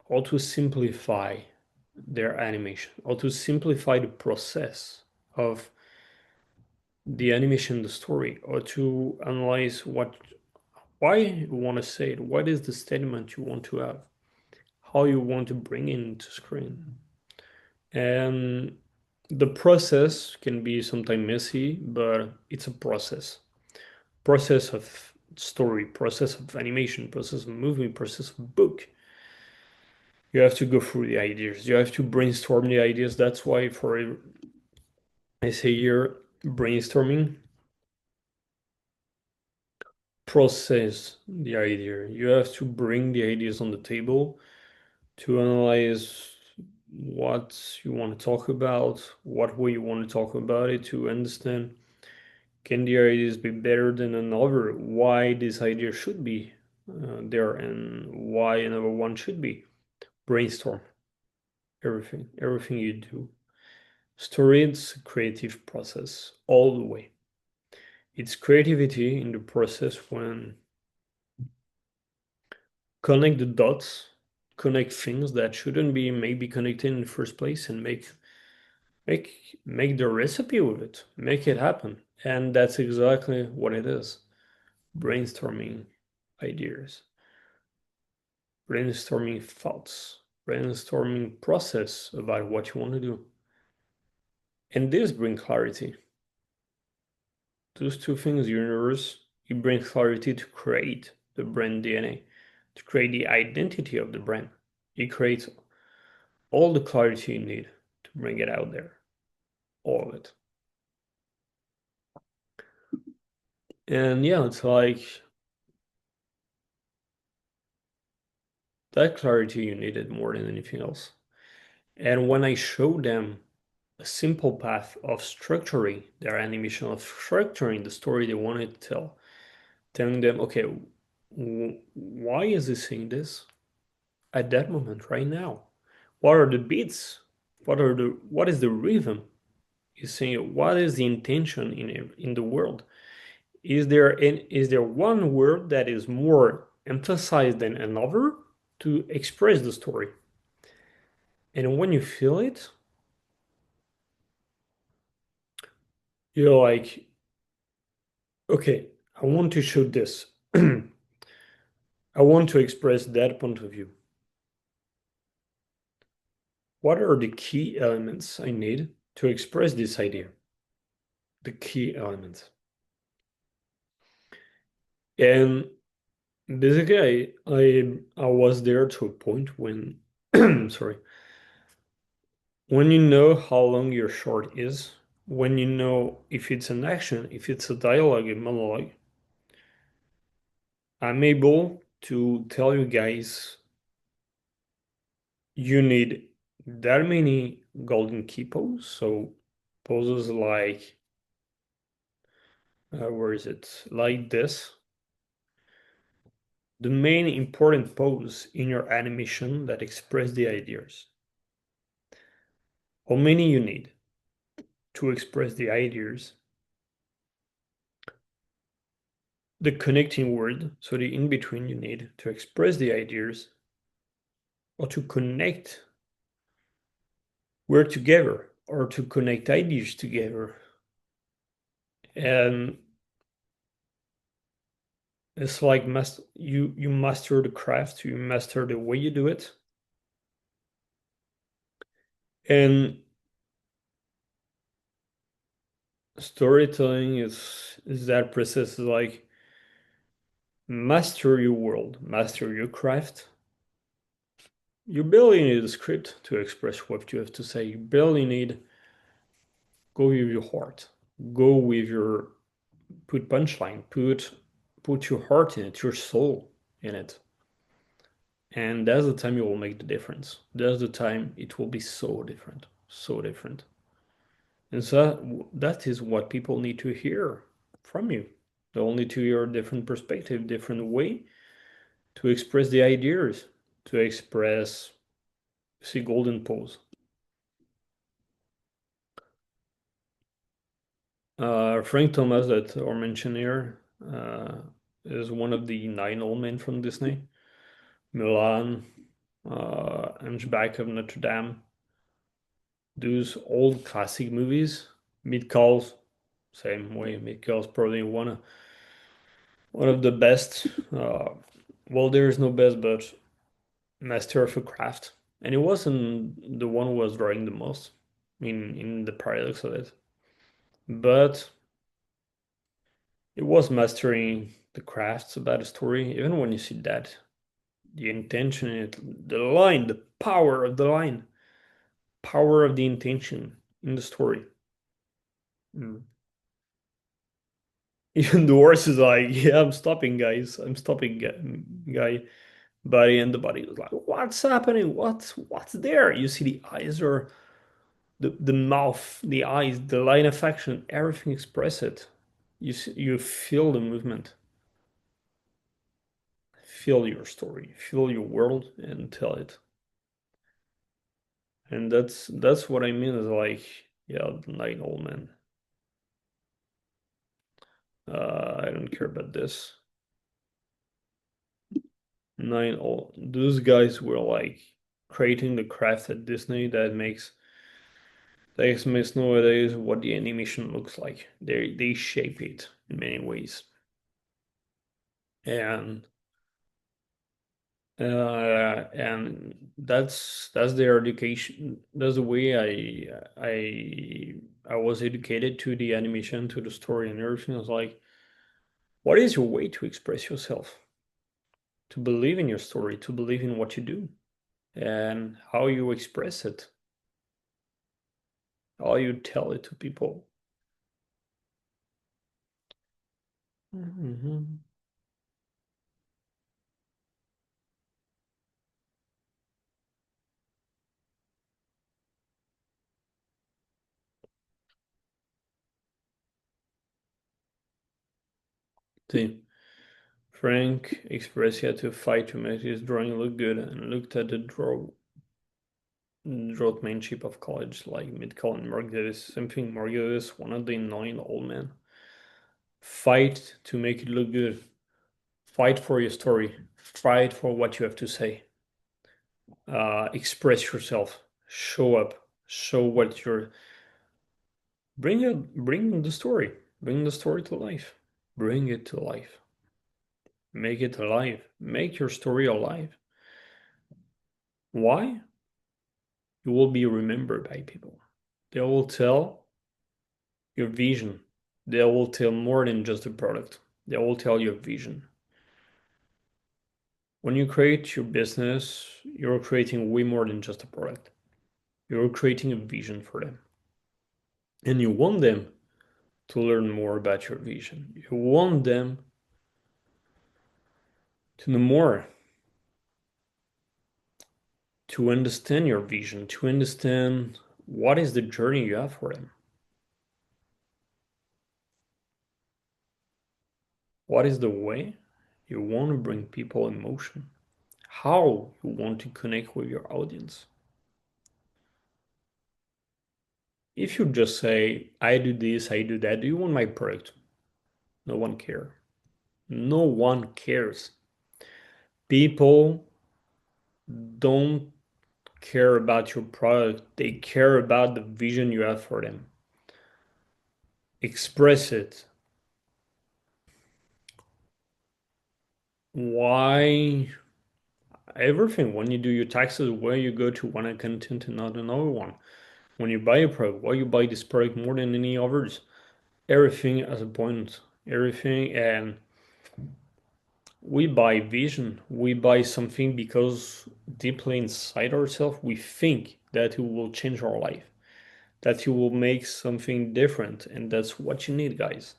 how to simplify their animation, how to simplify the process of the animation, the story, or to analyze why you want to say it, what is the statement you want to have, how you want to bring it into screen. And the process can be sometimes messy, but it's a process of story, process of animation, process of movie, process of book. You have to go through the ideas, you have to brainstorm the ideas. That's why for I say here brainstorming, process the idea. You have to bring the ideas on the table to analyze what you want to talk about, what way you want to talk about it, to understand can the ideas be better than another, why this idea should be there, and why another one should be. Brainstorm everything you do. Story is a creative process all the way. It's creativity in the process when connect the dots, connect things that shouldn't be maybe connected in the first place, and make the recipe with it, make it happen. And that's exactly what it is. Brainstorming ideas, brainstorming thoughts, brainstorming process about what you want to do. And this brings clarity. Those two things, universe, it brings clarity to create. the brand DNA, to create the identity of the brand. It creates all the clarity you need to bring it out there, all of it. And yeah, it's like that clarity you needed more than anything else. And when I show them a simple path of structuring their animation, of structuring the story they wanted to tell, telling them, okay, why is he saying this at that moment, right now? What are the beats? What is the rhythm? He's saying, what is the intention in the world? Is there one word that is more emphasized than another to express the story? And when you feel it, you're like, okay, I want to show this. I want to express that point of view. What are the key elements I need to express this idea? The key elements. And basically, I was there to a point when, sorry, when you know how long your short is, when you know if it's an action, if it's a dialogue, a monologue, I'm able to tell you guys you need that many golden key poses. So poses like, where is it? Like this. The main important pose in your animation that express the ideas. How many you need to express the ideas? The connecting word, so the in-between you need to express the ideas or to connect work together or to connect ideas together. And it's like you master the craft, you master the way you do it. And storytelling is that process, like master your world, master your craft. You barely need a script to express what you have to say. You barely need go with your heart, go with your put punchline, put your heart in it, your soul in it. And that's the time you will make the difference. That's the time it will be so different, so different. And so that is what people need to hear from you. They will need to hear a different perspective, different way to express the ideas, to express, see, golden pose. Frank Thomas, that our mentioned here, is one of the 9 old men from Disney. Milan, Hunchback of Notre Dame, those old classic movies. Meet Calls, same way. Meet Calls probably one of the best. Well, there is no best, but master of a craft. And it wasn't the one who was drawing the most in the paradox of it. But it was mastering the crafts about a story. Even when you see that, the intention in it, the line, the power of the line, power of the intention in the story. Mm. Even the horse is like, yeah, I'm stopping, guys. I'm stopping, guy. Buddy, and the body was like, what's happening? What's there? You see the eyes or the mouth, the eyes, the line of action, everything express it. You feel the movement, feel your story, feel your world, and tell it. And that's what I mean is like, yeah, the 9 old men. I don't care about this. 9 old. Those guys were like creating the craft at Disney that makes nowadays what the animation looks like. They shape it in many ways, and that's their education. That's the way I was educated to the animation, to the story, and everything. I was like, what is your way to express yourself? to believe in your story, to believe in what you do and how you express it, how you tell it to people. Mhm. See, Frank expressed he had to fight to make his drawing look good and looked at the draughtmanship of college like Midcall and Margulis. Something Margulis, one of the annoying old men. Fight to make it look good. Fight for your story. Fight for what you have to say. Express yourself. Show up. Show what you're. Bring it. Bring the story. Bring the story to life. Bring it to life. Make it alive. Make your story alive. Why? You will be remembered by people. They will tell your vision. They will tell more than just the product. They will tell your vision. When you create your business, you're creating way more than just a product. You're creating a vision for them. And you want them to learn more about your vision. You want them to know more, to understand your vision, to understand what is the journey you have for them. What is the way you want to bring people emotion? How you want to connect with your audience? If you just say, I do this, I do that, do you want my product? No one cares. No one cares. People don't care about your product, they care about the vision you have for them. Express it. Why everything? When you do your taxes, where you go to one accountant to not another one. When you buy a product, why you buy this product more than any others? Everything has a point. Everything, and we buy vision. We buy something because deeply inside ourselves, we think that it will change our life, that you will make something different, and that's what you need, guys.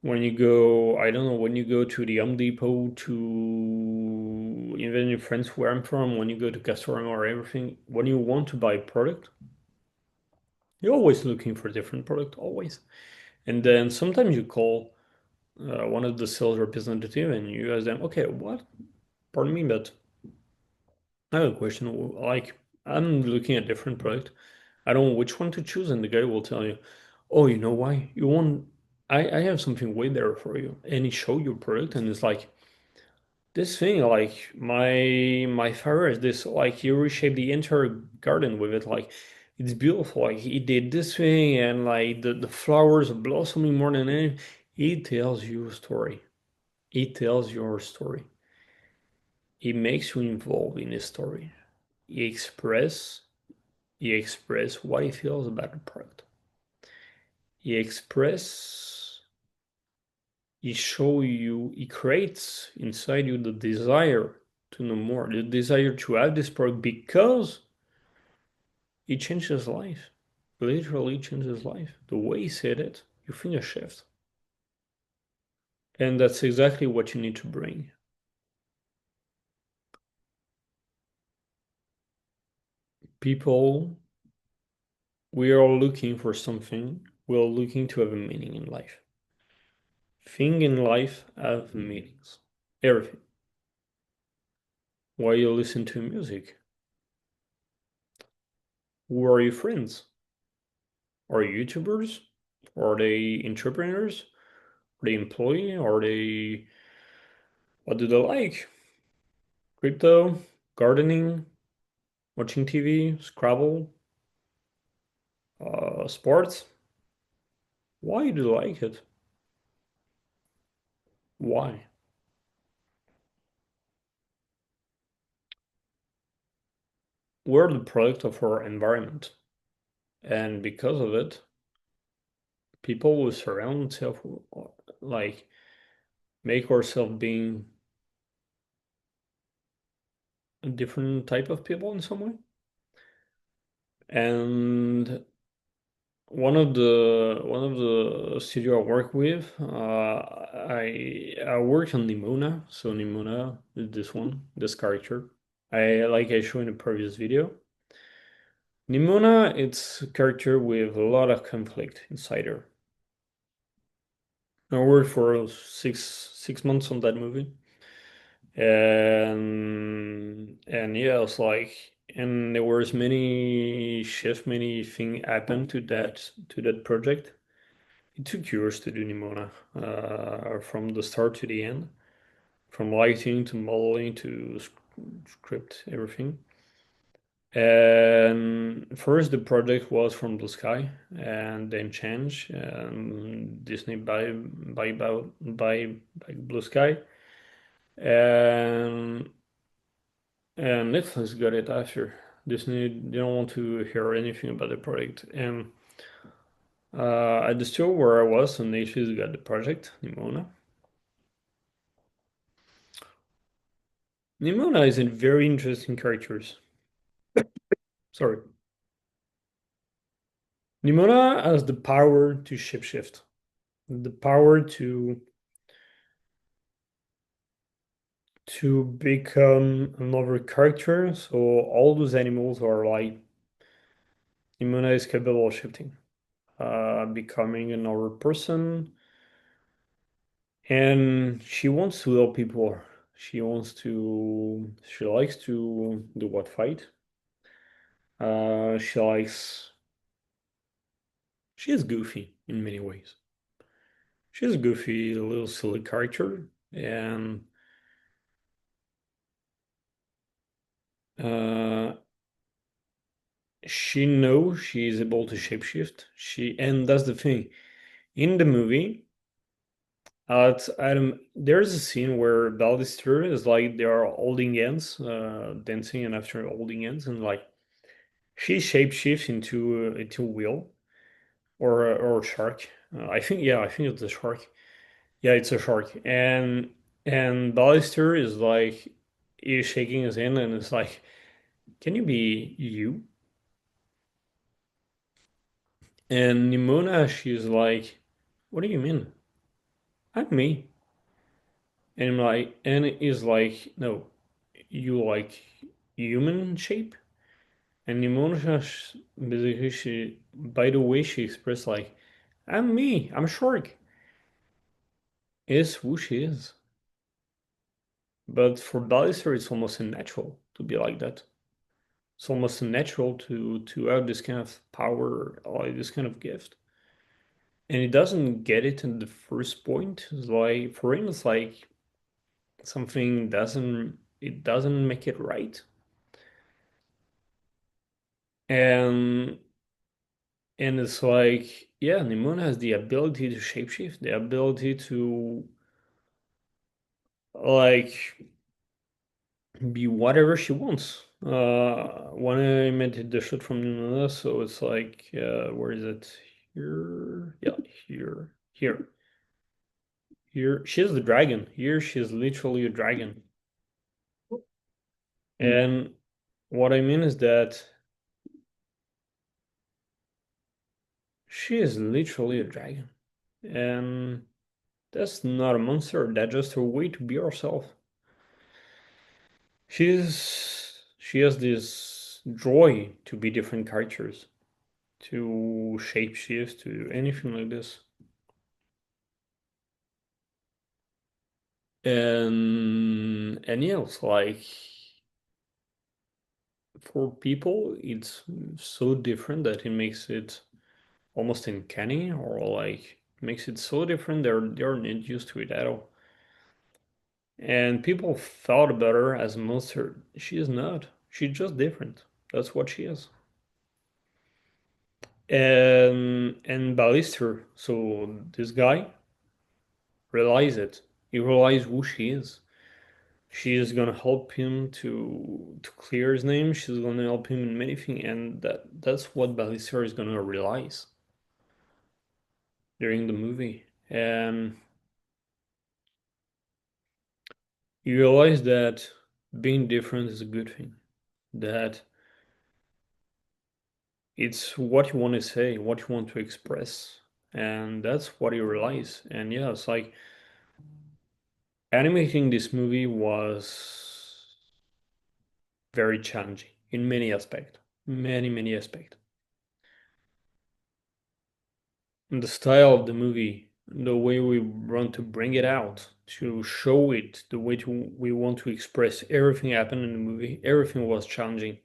When you go, I don't know, when you go to the Home Depot, to even in France where I'm from, when you go to Castorama or everything, when you want to buy a product, you're always looking for a different product, always. And then sometimes you call one of the sales representative and you ask them, okay, what? Pardon me, but I have a question. Like, I'm looking at different product. I don't know which one to choose, and the guy will tell you, "Oh, you know why? You want? I have something way better for you." And he show you product, and it's like this thing. Like my father is this. Like he reshaped the entire garden with it. Like it's beautiful. Like he did this thing, and like the flowers are blossoming more than anything. He tells you a story. He tells your story. He makes you involved in his story. He express he express what he feels about the product. He express he show you he creates inside you the desire to know more, the desire to have this product because it changed his life. Literally changed his life. The way he said it, you think a shift. And that's exactly what you need to bring. People, we are all looking for something. We're all looking to have a meaning in life. Thing in life have meanings. Everything. Why you listen to music? Who are your friends? Are YouTubers? Are they entrepreneurs? Are they employee? Are they what do they like? Crypto, gardening, watching TV, Scrabble, sports. Why do they like it? Why? We're the product of our environment, and because of it, people will surround themselves like make ourselves being a different type of people in some way. And one of the studio I work with, I worked on Nimona. So Nimona is this one, this character. I showed in the previous video. Nimona, it's a character with a lot of conflict inside her. I worked for six months on that movie, and yeah, it's like, and there was many shifts, many things happened to that project. It took years to do Nimona, from the start to the end, from lighting to modeling to script, everything. And first, the project was from Blue Sky, and then changed. Disney by Blue Sky, and and Netflix got it after. Disney didn't want to hear anything about the project, and at the store where I was, and Netflix got the project, Nimona. Nimona is a very interesting characters. Sorry. Nimona has the power to shapeshift, the power to become another character. So all those animals are like Nimona is capable of shifting, becoming another person, and she wants to help people. She likes to do what fight. She likes. She is goofy in many ways. She's a goofy, little silly character, and uh, she knows she is able to shapeshift. And that's the thing. In the movie, there's a scene where Baldister is like they are holding hands, dancing, and after holding hands, and like she shapeshifts into a whale or a shark. I think it's a shark. Yeah, it's a shark, and Ballister is like he's shaking his hand and it's like, "Can you be you?" And Nimona, she's like, "What do you mean? I'm me." And I'm like, and he's like, "No, you like human shape." And Nimona, basically, by the way she expressed like, "I'm me. I'm a shark." Is who she is. But for Ballister, it's almost unnatural to be like that. It's almost unnatural to have this kind of power or this kind of gift. And he doesn't get it in the first point. It's like for him, it's like something doesn't make it right. And and it's like, yeah, Nimona has the ability to shapeshift, the ability to like be whatever she wants. When I made the shot from Nimona, so it's like, where is it? Here, yeah, here. Here, she's the dragon. Here, she's literally a dragon. And what I mean is that she is literally a dragon. And that's not a monster, that's just her way to be herself. She has this joy to be different characters, to shapeshift, to anything like this. And yeah, it's like for people, it's so different that it makes it almost uncanny, or like makes it so different they're not used to it at all. And people thought about her as a monster. She is not. She's just different. That's what she is. And Ballister, so this guy realized it. He realized who she is. She is gonna help him to clear his name. She's gonna help him in many things, and that's what Ballister is gonna realize during the movie. And you realize that. being different is a good thing. That it's what you want to say, what you want to express, and that's what you realize. And yeah, it's like animating this movie was very challenging in many aspects, many aspects. And the style of the movie, the way we want to bring it out, to show it, the way we want to express everything happened in the movie, everything was challenging.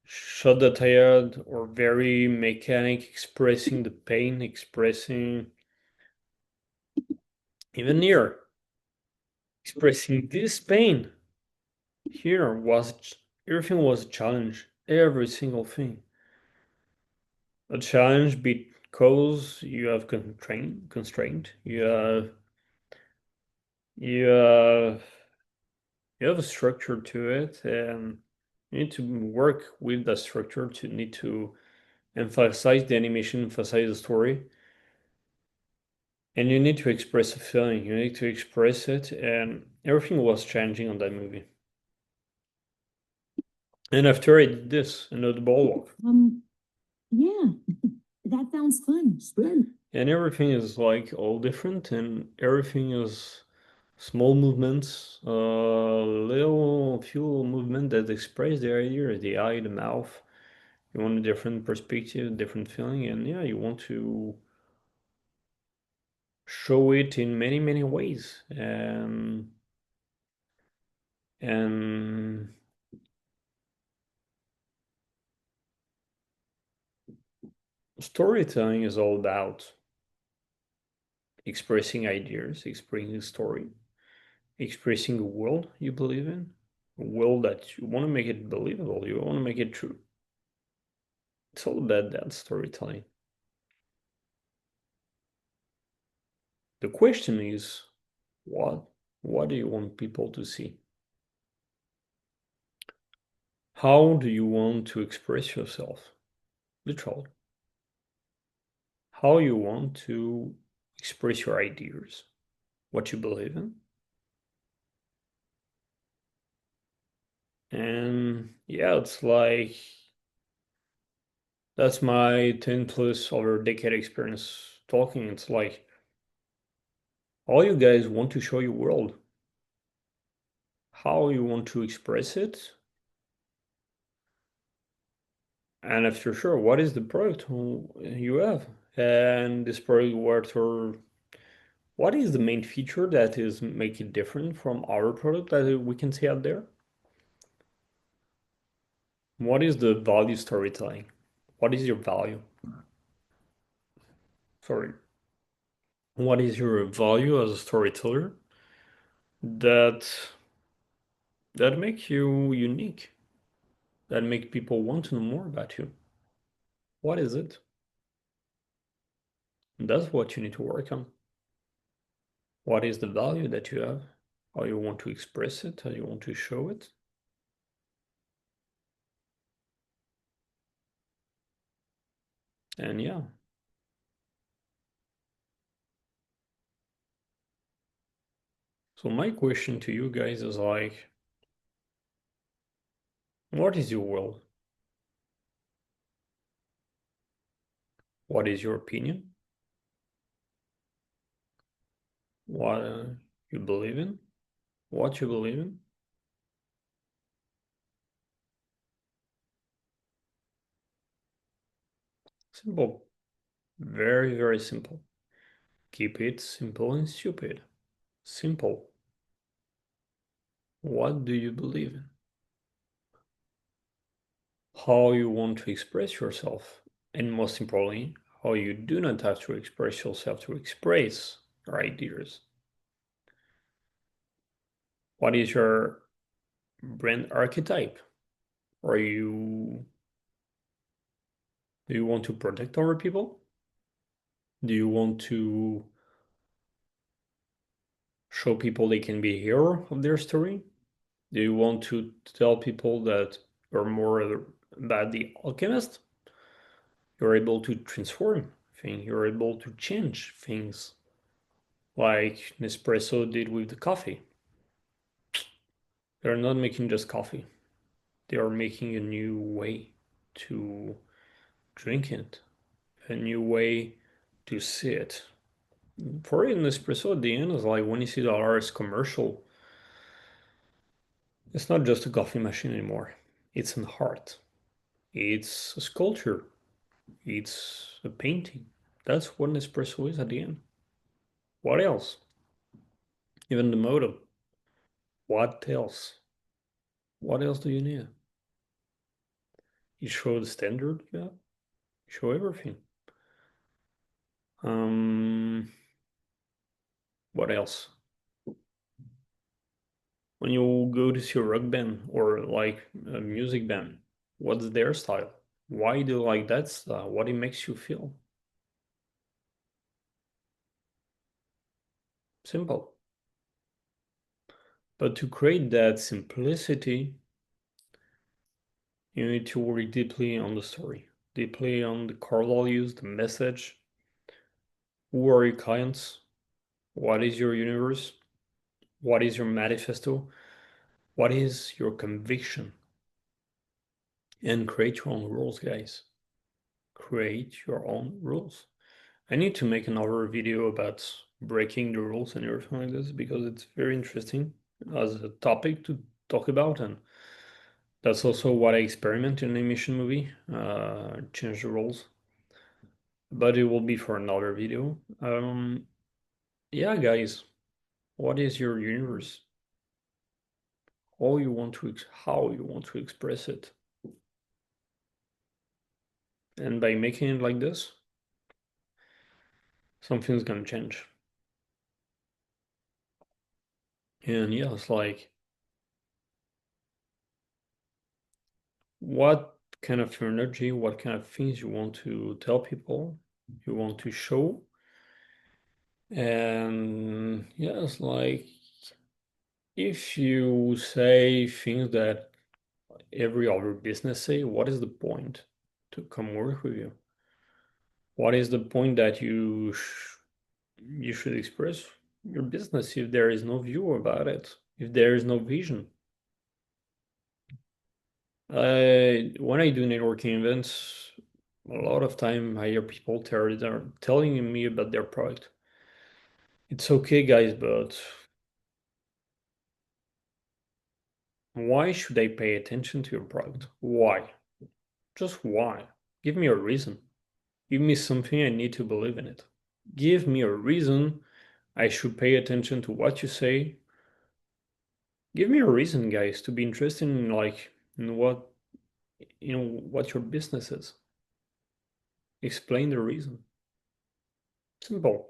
Shot that I had, or very mechanic, expressing the pain, expressing even here, expressing this pain. Here was everything was a challenge, every single thing. A challenge because you have constraint, you have you have a structure to it, and you need to work with that structure to need to emphasize the animation, emphasize the story, and you need to express a feeling. You need to express it, and everything was changing on that movie. And after I did this, another ball walk. Yeah, that sounds fun. Splendid. And everything is like all different, and everything is small movements, little few movement that express the idea, the eye, the mouth. You want a different perspective, different feeling, and yeah, you want to show it in many ways. And storytelling is all about expressing ideas, expressing a story, expressing a world you believe in, a world that you want to make it believable, you want to make it true. It's all about that storytelling. The question is, what? What do you want people to see? How do you want to express yourself? Literally. How you want to express your ideas, what you believe in. And yeah, it's like that's my 10 plus over decade experience talking. It's like all you guys want to show your world, how you want to express it, and after sure, what is the product you have, and this product what is the main feature that is make it different from our product that we can see out there? What is the value storytelling? What is your value? Sorry. What is your value as a storyteller that that make you unique? That make people want to know more about you? What is it? That's what you need to work on. What is the value that you have? How you want to express it? How you want to show it? And yeah. So my question to you guys is like, what is your world? What is your opinion? What you believe in? What you believe in? Simple. Very simple. Keep it simple and stupid. Simple. What do you believe in? How you want to express yourself, and most importantly, how you do not have to express yourself to express your ideas. What is your brand archetype? Are you do you want to protect our people? Do you want to show people they can be a hero of their story? Do you want to tell people that you're more about the alchemist? You're able to transform things, you're able to change things like Nespresso did with the coffee. They're not making just coffee. They are making a new way to drink it, a new way to see it. For an espresso at the end is like when you see the RS commercial, it's not just a coffee machine anymore. It's an art. It's a sculpture. It's a painting. That's what an espresso is at the end. What else? Even the modem. What else? What else do you need? You show the standard, yeah. You show everything. Um, what else? When you go to see a rock band or like a music band, what's their style? Why do you like that style? What it makes you feel? Simple. But to create that simplicity, you need to work deeply on the story, deeply on the core values, the message. Who are your clients? What is your universe? What is your manifesto? What is your conviction? And create your own rules, guys. Create your own rules. I need to make another video about breaking the rules and everything like this because it's very interesting as a topic to talk about, and that's also what I experiment in an animation movie, change the rules. But it will be for another video. Yeah, guys, what is your universe? How you want to express it, and by making it like this, something's gonna change. And yeah, it's like what kind of energy, what kind of things you want to tell people, you want to show. And yeah, it's like if you say things that every other business say, what is the point to come work with you? What is the point that you should express your business if there is no view about it, if there is no vision? When I do networking events, a lot of time I hear people they're telling me about their product. It's okay, guys, but why should I pay attention to your product? Why? Just why? Give me a reason. Give me something I need to believe in it. Give me a reason I should pay attention to what you say. Give me a reason, guys, to be interested in like in what your business is. Explain the reason. Simple.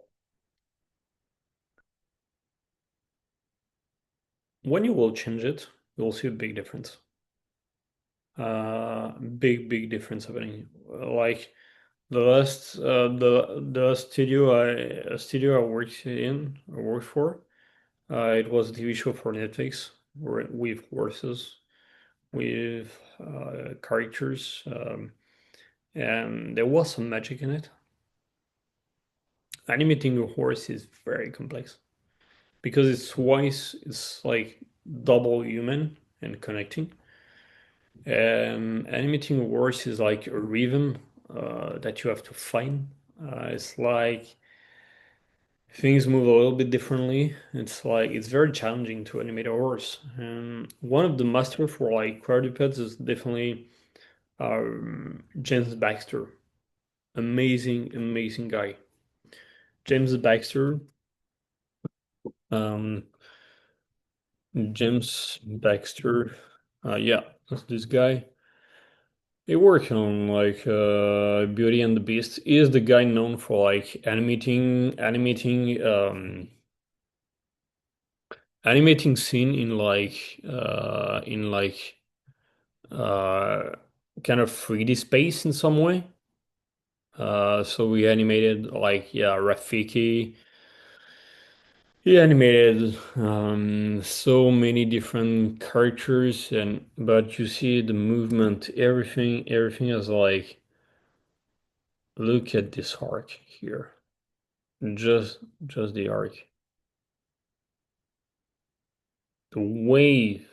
When you will change it, you will see a big difference. Big difference happening. Like the studio I worked for. It was a TV show for Netflix with horses, with characters, and there was some magic in it. Animating a horse is very complex because it's like double human and connecting. Animating a horse is like a rhythm that you have to find. It's like things move a little bit differently. It's like it's very challenging to animate a horse. And one of the master for like quadrupeds is definitely James Baxter. Amazing guy. James Baxter. Um, James Baxter. Yeah, that's this guy. He worked on like Beauty and the Beast. He is the guy known for like animating scene in like uh kind of 3D space in some way. So we animated like yeah, Rafiki. He animated so many different characters and but you see the movement, everything is like look at this arc here. Just the arc. The wave.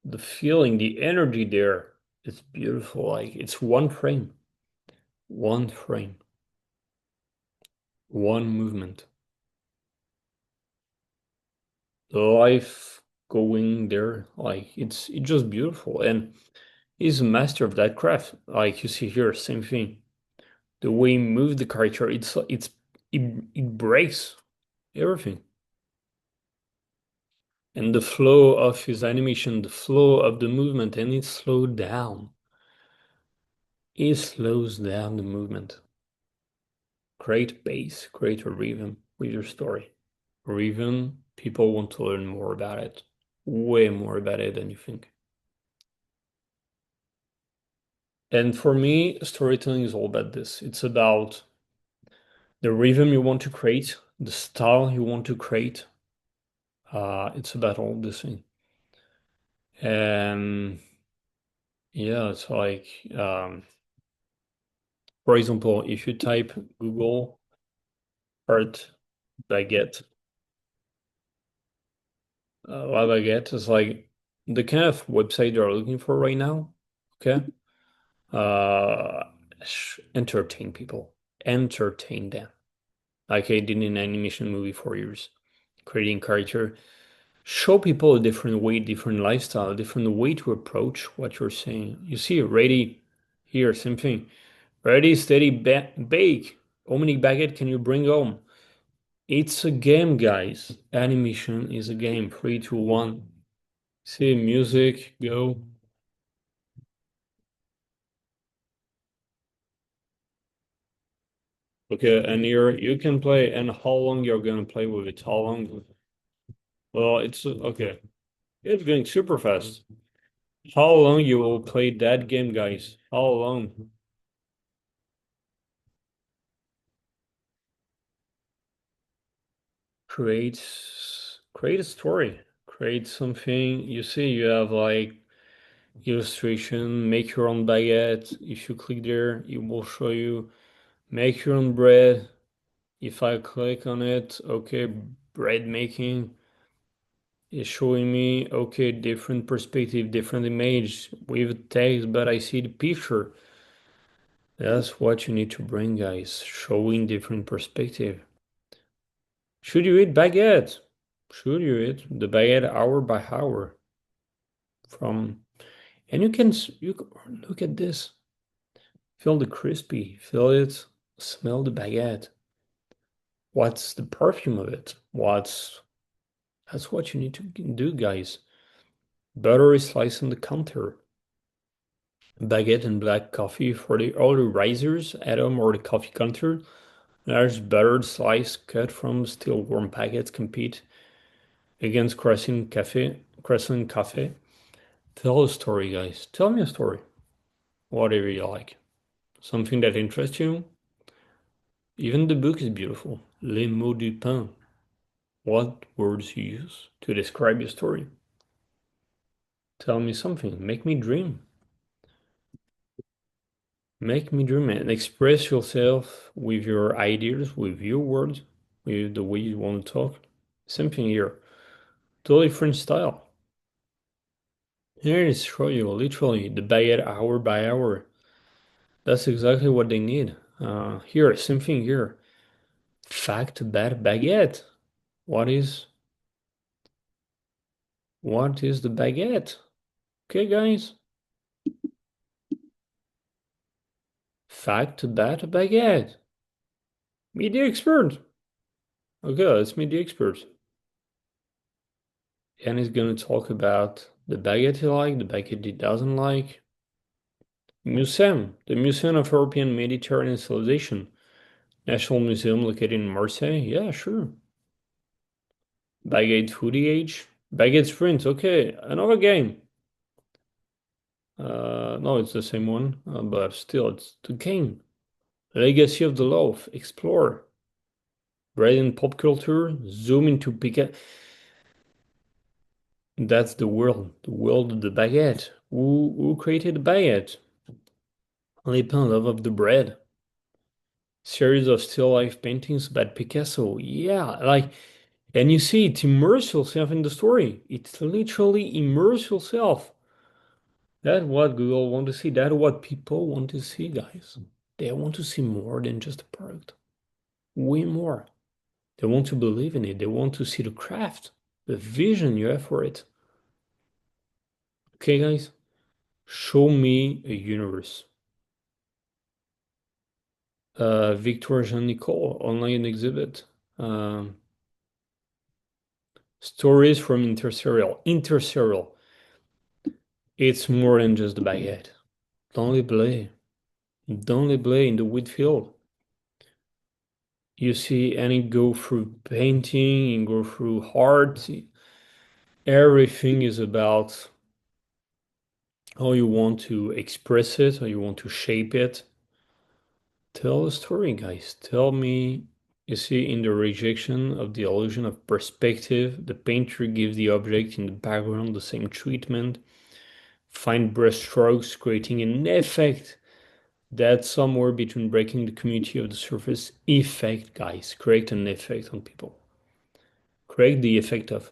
The feeling, the energy there, it's beautiful. Like it's one frame, one movement. The life going there, like it's just beautiful. And he's a master of that craft. Like you see here, same thing. The way he moved the character, it breaks everything. And the flow of his animation, the flow of the movement, and it slowed down. It slows down the movement. Create base, create a rhythm with your story. Or even people want to learn more about it. Way more about it than you think. And for me, storytelling is all about this. It's about the rhythm you want to create, the style you want to create. It's about all this thing. And yeah, it's like, for example, if you type Google art baguette, what baguette is like the kind of website you're looking for right now. Okay. Uh, entertain people, entertain them. Like I did in an animation movie for years, creating character, show people a different way, different lifestyle, different way to approach what you're saying. You see, ready here, same thing. Ready, steady, bake. How many baguette can you bring home? It's a game, guys. Animation is a game. Three, two, one. See, music, go. Okay, and you can play, and how long you're gonna play with it? How long? Well, it's okay. It's going super fast. How long you will play that game, guys? How long? Create a story. Create something. You see, you have like illustration, make your own baguette. If you click there, it will show you make your own bread. If I click on it, okay, bread making is showing me, okay, different perspective, different image with text, but I see the picture. That's what you need to bring, guys, showing different perspective. Should you eat baguette? Should you eat the baguette hour by hour from, and look at this, feel the crispy, feel it, smell the baguette. What's the perfume of it? That's what you need to do, guys. Butter is sliced on the counter. Baguette and black coffee for the early risers at home or the coffee counter. Large buttered slice cut from still warm packets compete against croissant cafe. Tell a story, guys. Tell me a story. Whatever you like. Something that interests you. Even the book is beautiful. Les mots du pain. What words you use to describe your story. Tell me something. Make me dream. Make me dream and express yourself with your ideas, with your words, with the way you want to talk. Same thing here. Totally different style. Here is show you literally the baguette hour by hour. That's exactly what they need. Here, same thing here. Fact about baguette. What is what is the baguette? Okay, guys. Fact about a baguette. Meet the expert. Okay, let's meet the expert. And he's gonna talk about the baguette he likes, the baguette he doesn't like. Museum, the Museum of European Mediterranean Civilization. National Museum located in Marseille. Yeah, sure. Baguette Foodie Age. Baguette Sprint. Okay, another game. No, it's the same one, but still, it's the game. Legacy of the Loaf. Explore. Bread and pop culture. Zoom into Pika. That's the world of the baguette. Who created the baguette? Les Pains, Love of the Bread. Series of still life paintings about Picasso. Yeah, like, and you see, it immerse yourself in the story. It's literally immerse yourself. That's what Google want to see. That's what people want to see, guys. They want to see more than just a product. Way more. They want to believe in it. They want to see the craft, the vision you have for it. Okay, guys? Show me a universe. Victor Jean Nicole, online exhibit. Um, Stories from Intercereal. Intercereal. It's more than just the baguette. Don't les blé. Don't les blé in the wheat field. You see, and it go through painting and go through art. Everything is about how you want to express it, how you want to shape it. Tell a story, guys. Tell me. You see, in the rejection of the illusion of perspective, the painter gives the object in the background the same treatment. Fine brushstrokes, creating an effect that's somewhere between breaking the community of the surface. Effect, guys. Create an effect on people. Create the effect of,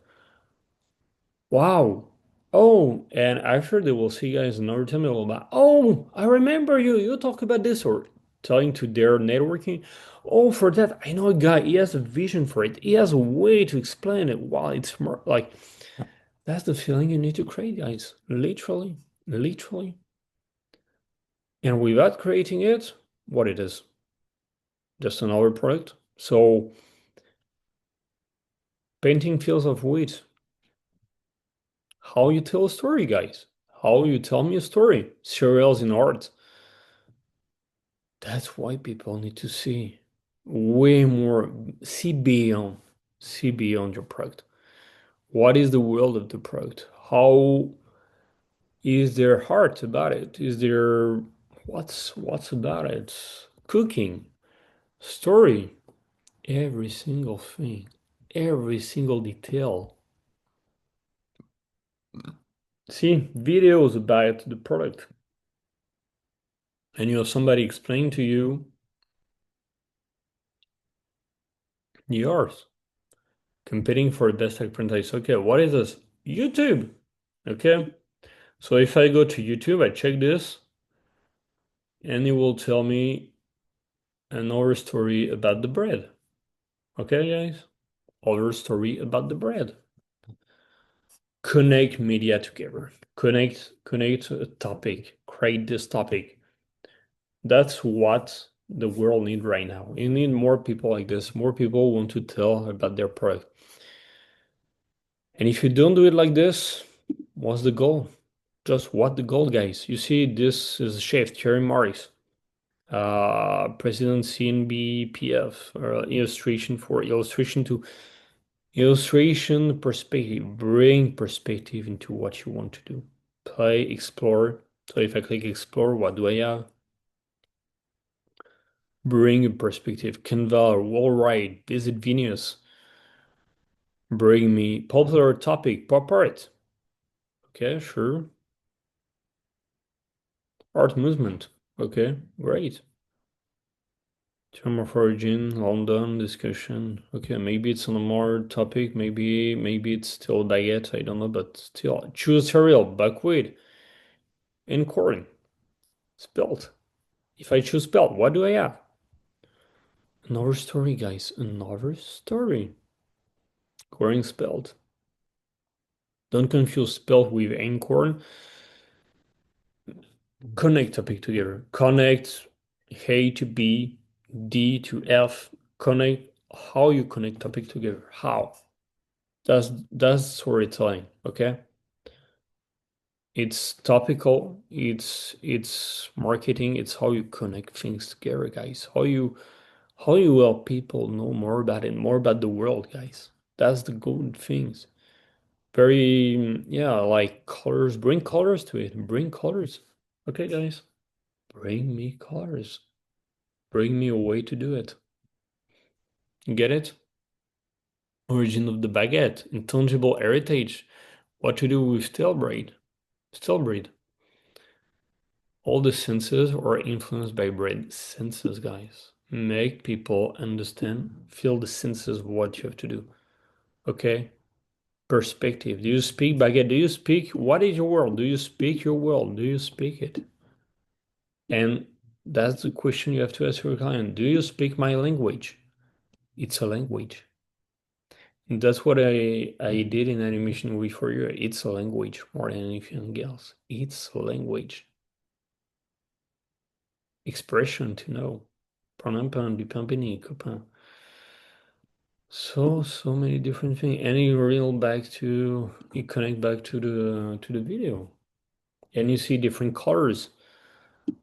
wow. Oh, and after they will see guys another time, they will be, oh, I remember you. You talk about this, or telling to their networking. Oh, for that, I know a guy. He has a vision for it. He has a way to explain it. Wow, it's more like that's the feeling you need to create, guys. Literally, literally. And without creating it, what it is, just another product. So painting fields of wheat. How you tell a story, guys. How you tell me a story. Cereals in art. That's why people need to see way more. See beyond. See beyond your product. What is the world of the product? How is their heart about it? Is there what's about it? Cooking, story, every single thing, every single detail. See videos about the product, and you have somebody explain to you yours, competing for the best apprentice. Okay, what is this? YouTube. Okay, so if I go to YouTube, I check this, and it will tell me another story about the bread. Okay, guys, other story about the bread. Connect media together. Connect a topic. Create this topic. That's what the world needs right now. You need more people like this. More people want to tell about their product. And if you don't do it like this, what's the goal? Just what the goal, guys? You see, this is a chef, Thierry Morris, President CNBPF, illustration for illustration to illustration perspective. Bring perspective into what you want to do. Play, explore. So if I click explore, what do I have? Bring a perspective. Canva, Wallride, visit Venus. Bring me popular topic, pop art. Okay, sure. Art movement. Okay, great. Term of origin, London, discussion. Okay, maybe it's on a more topic. Maybe it's still baguette. I don't know, but still. Choose cereal, buckwheat, and corn. Spelt. If I choose spelt, what do I have? Another story, guys. Another story. Corn spelt. Don't confuse spelt with acorn. Connect topic together. Connect A to B, D to F. Connect how you connect topic together. How? That's storytelling, okay? It's topical, it's marketing, it's how you connect things together, guys. How you help people know more about it, more about the world, guys. That's the good things. Very yeah, like colors, bring colors to it. Bring colors. Okay, guys. Bring me colors. Bring me a way to do it. Get it? Origin of the baguette, intangible heritage. What to do with stale bread. Stale bread. All the senses are influenced by bread. Senses, guys. Make people understand, feel the senses of what you have to do. Okay? Perspective. Do you speak baguette? Do you speak? What is your world? Do you speak your world? Do you speak it? And that's the question you have to ask your client. Do you speak my language? It's a language. And that's what I did in animation with for you. It's a language more than anything else. It's a language. Expression to know. Pronampan, bipampini, copain. So many different things. And you reel back to you connect back to the video. And you see different colors.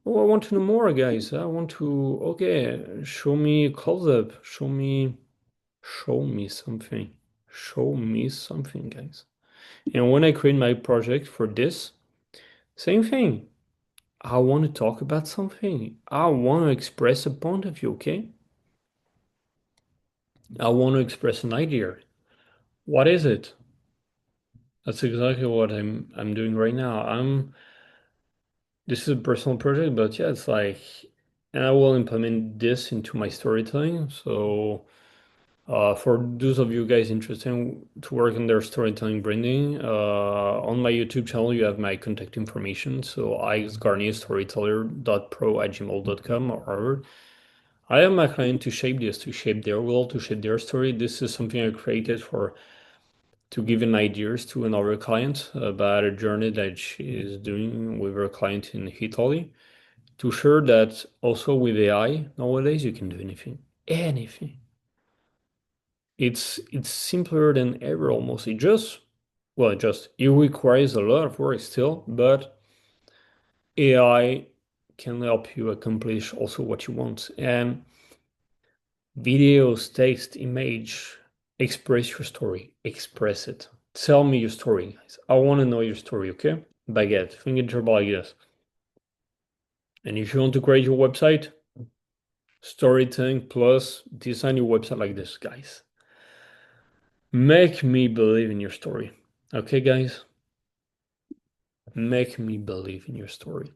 Oh, I want to know more, guys. I want to, okay, show me a close-up. Show me something. Show me something, guys. And when I create my project for this, same thing. I want to talk about something. I want to express a point of view, okay? I want to express an idea. What is it? That's exactly what I'm doing right now. This is a personal project, but yeah, it's like, and I will implement this into my storytelling. So for those of you guys interested to work on their storytelling branding, on my YouTube channel, you have my contact information. So garnier storyteller.pro@gmail.com, or I am my client to shape this, to shape their world, to shape their story. This is something I created for to give an ideas to another client about a journey that she is doing with her client in Italy. To share that also with AI nowadays you can do anything, anything. It's simpler than ever almost. It requires a lot of work still, but AI can help you accomplish also what you want. And videos, text, image, express your story, express it. Tell me your story, guys. I want to know your story, okay? Baguette, think it like this. And if you want to create your website, storytelling plus design your website like this, guys. Make me believe in your story. Okay, guys? Make me believe in your story.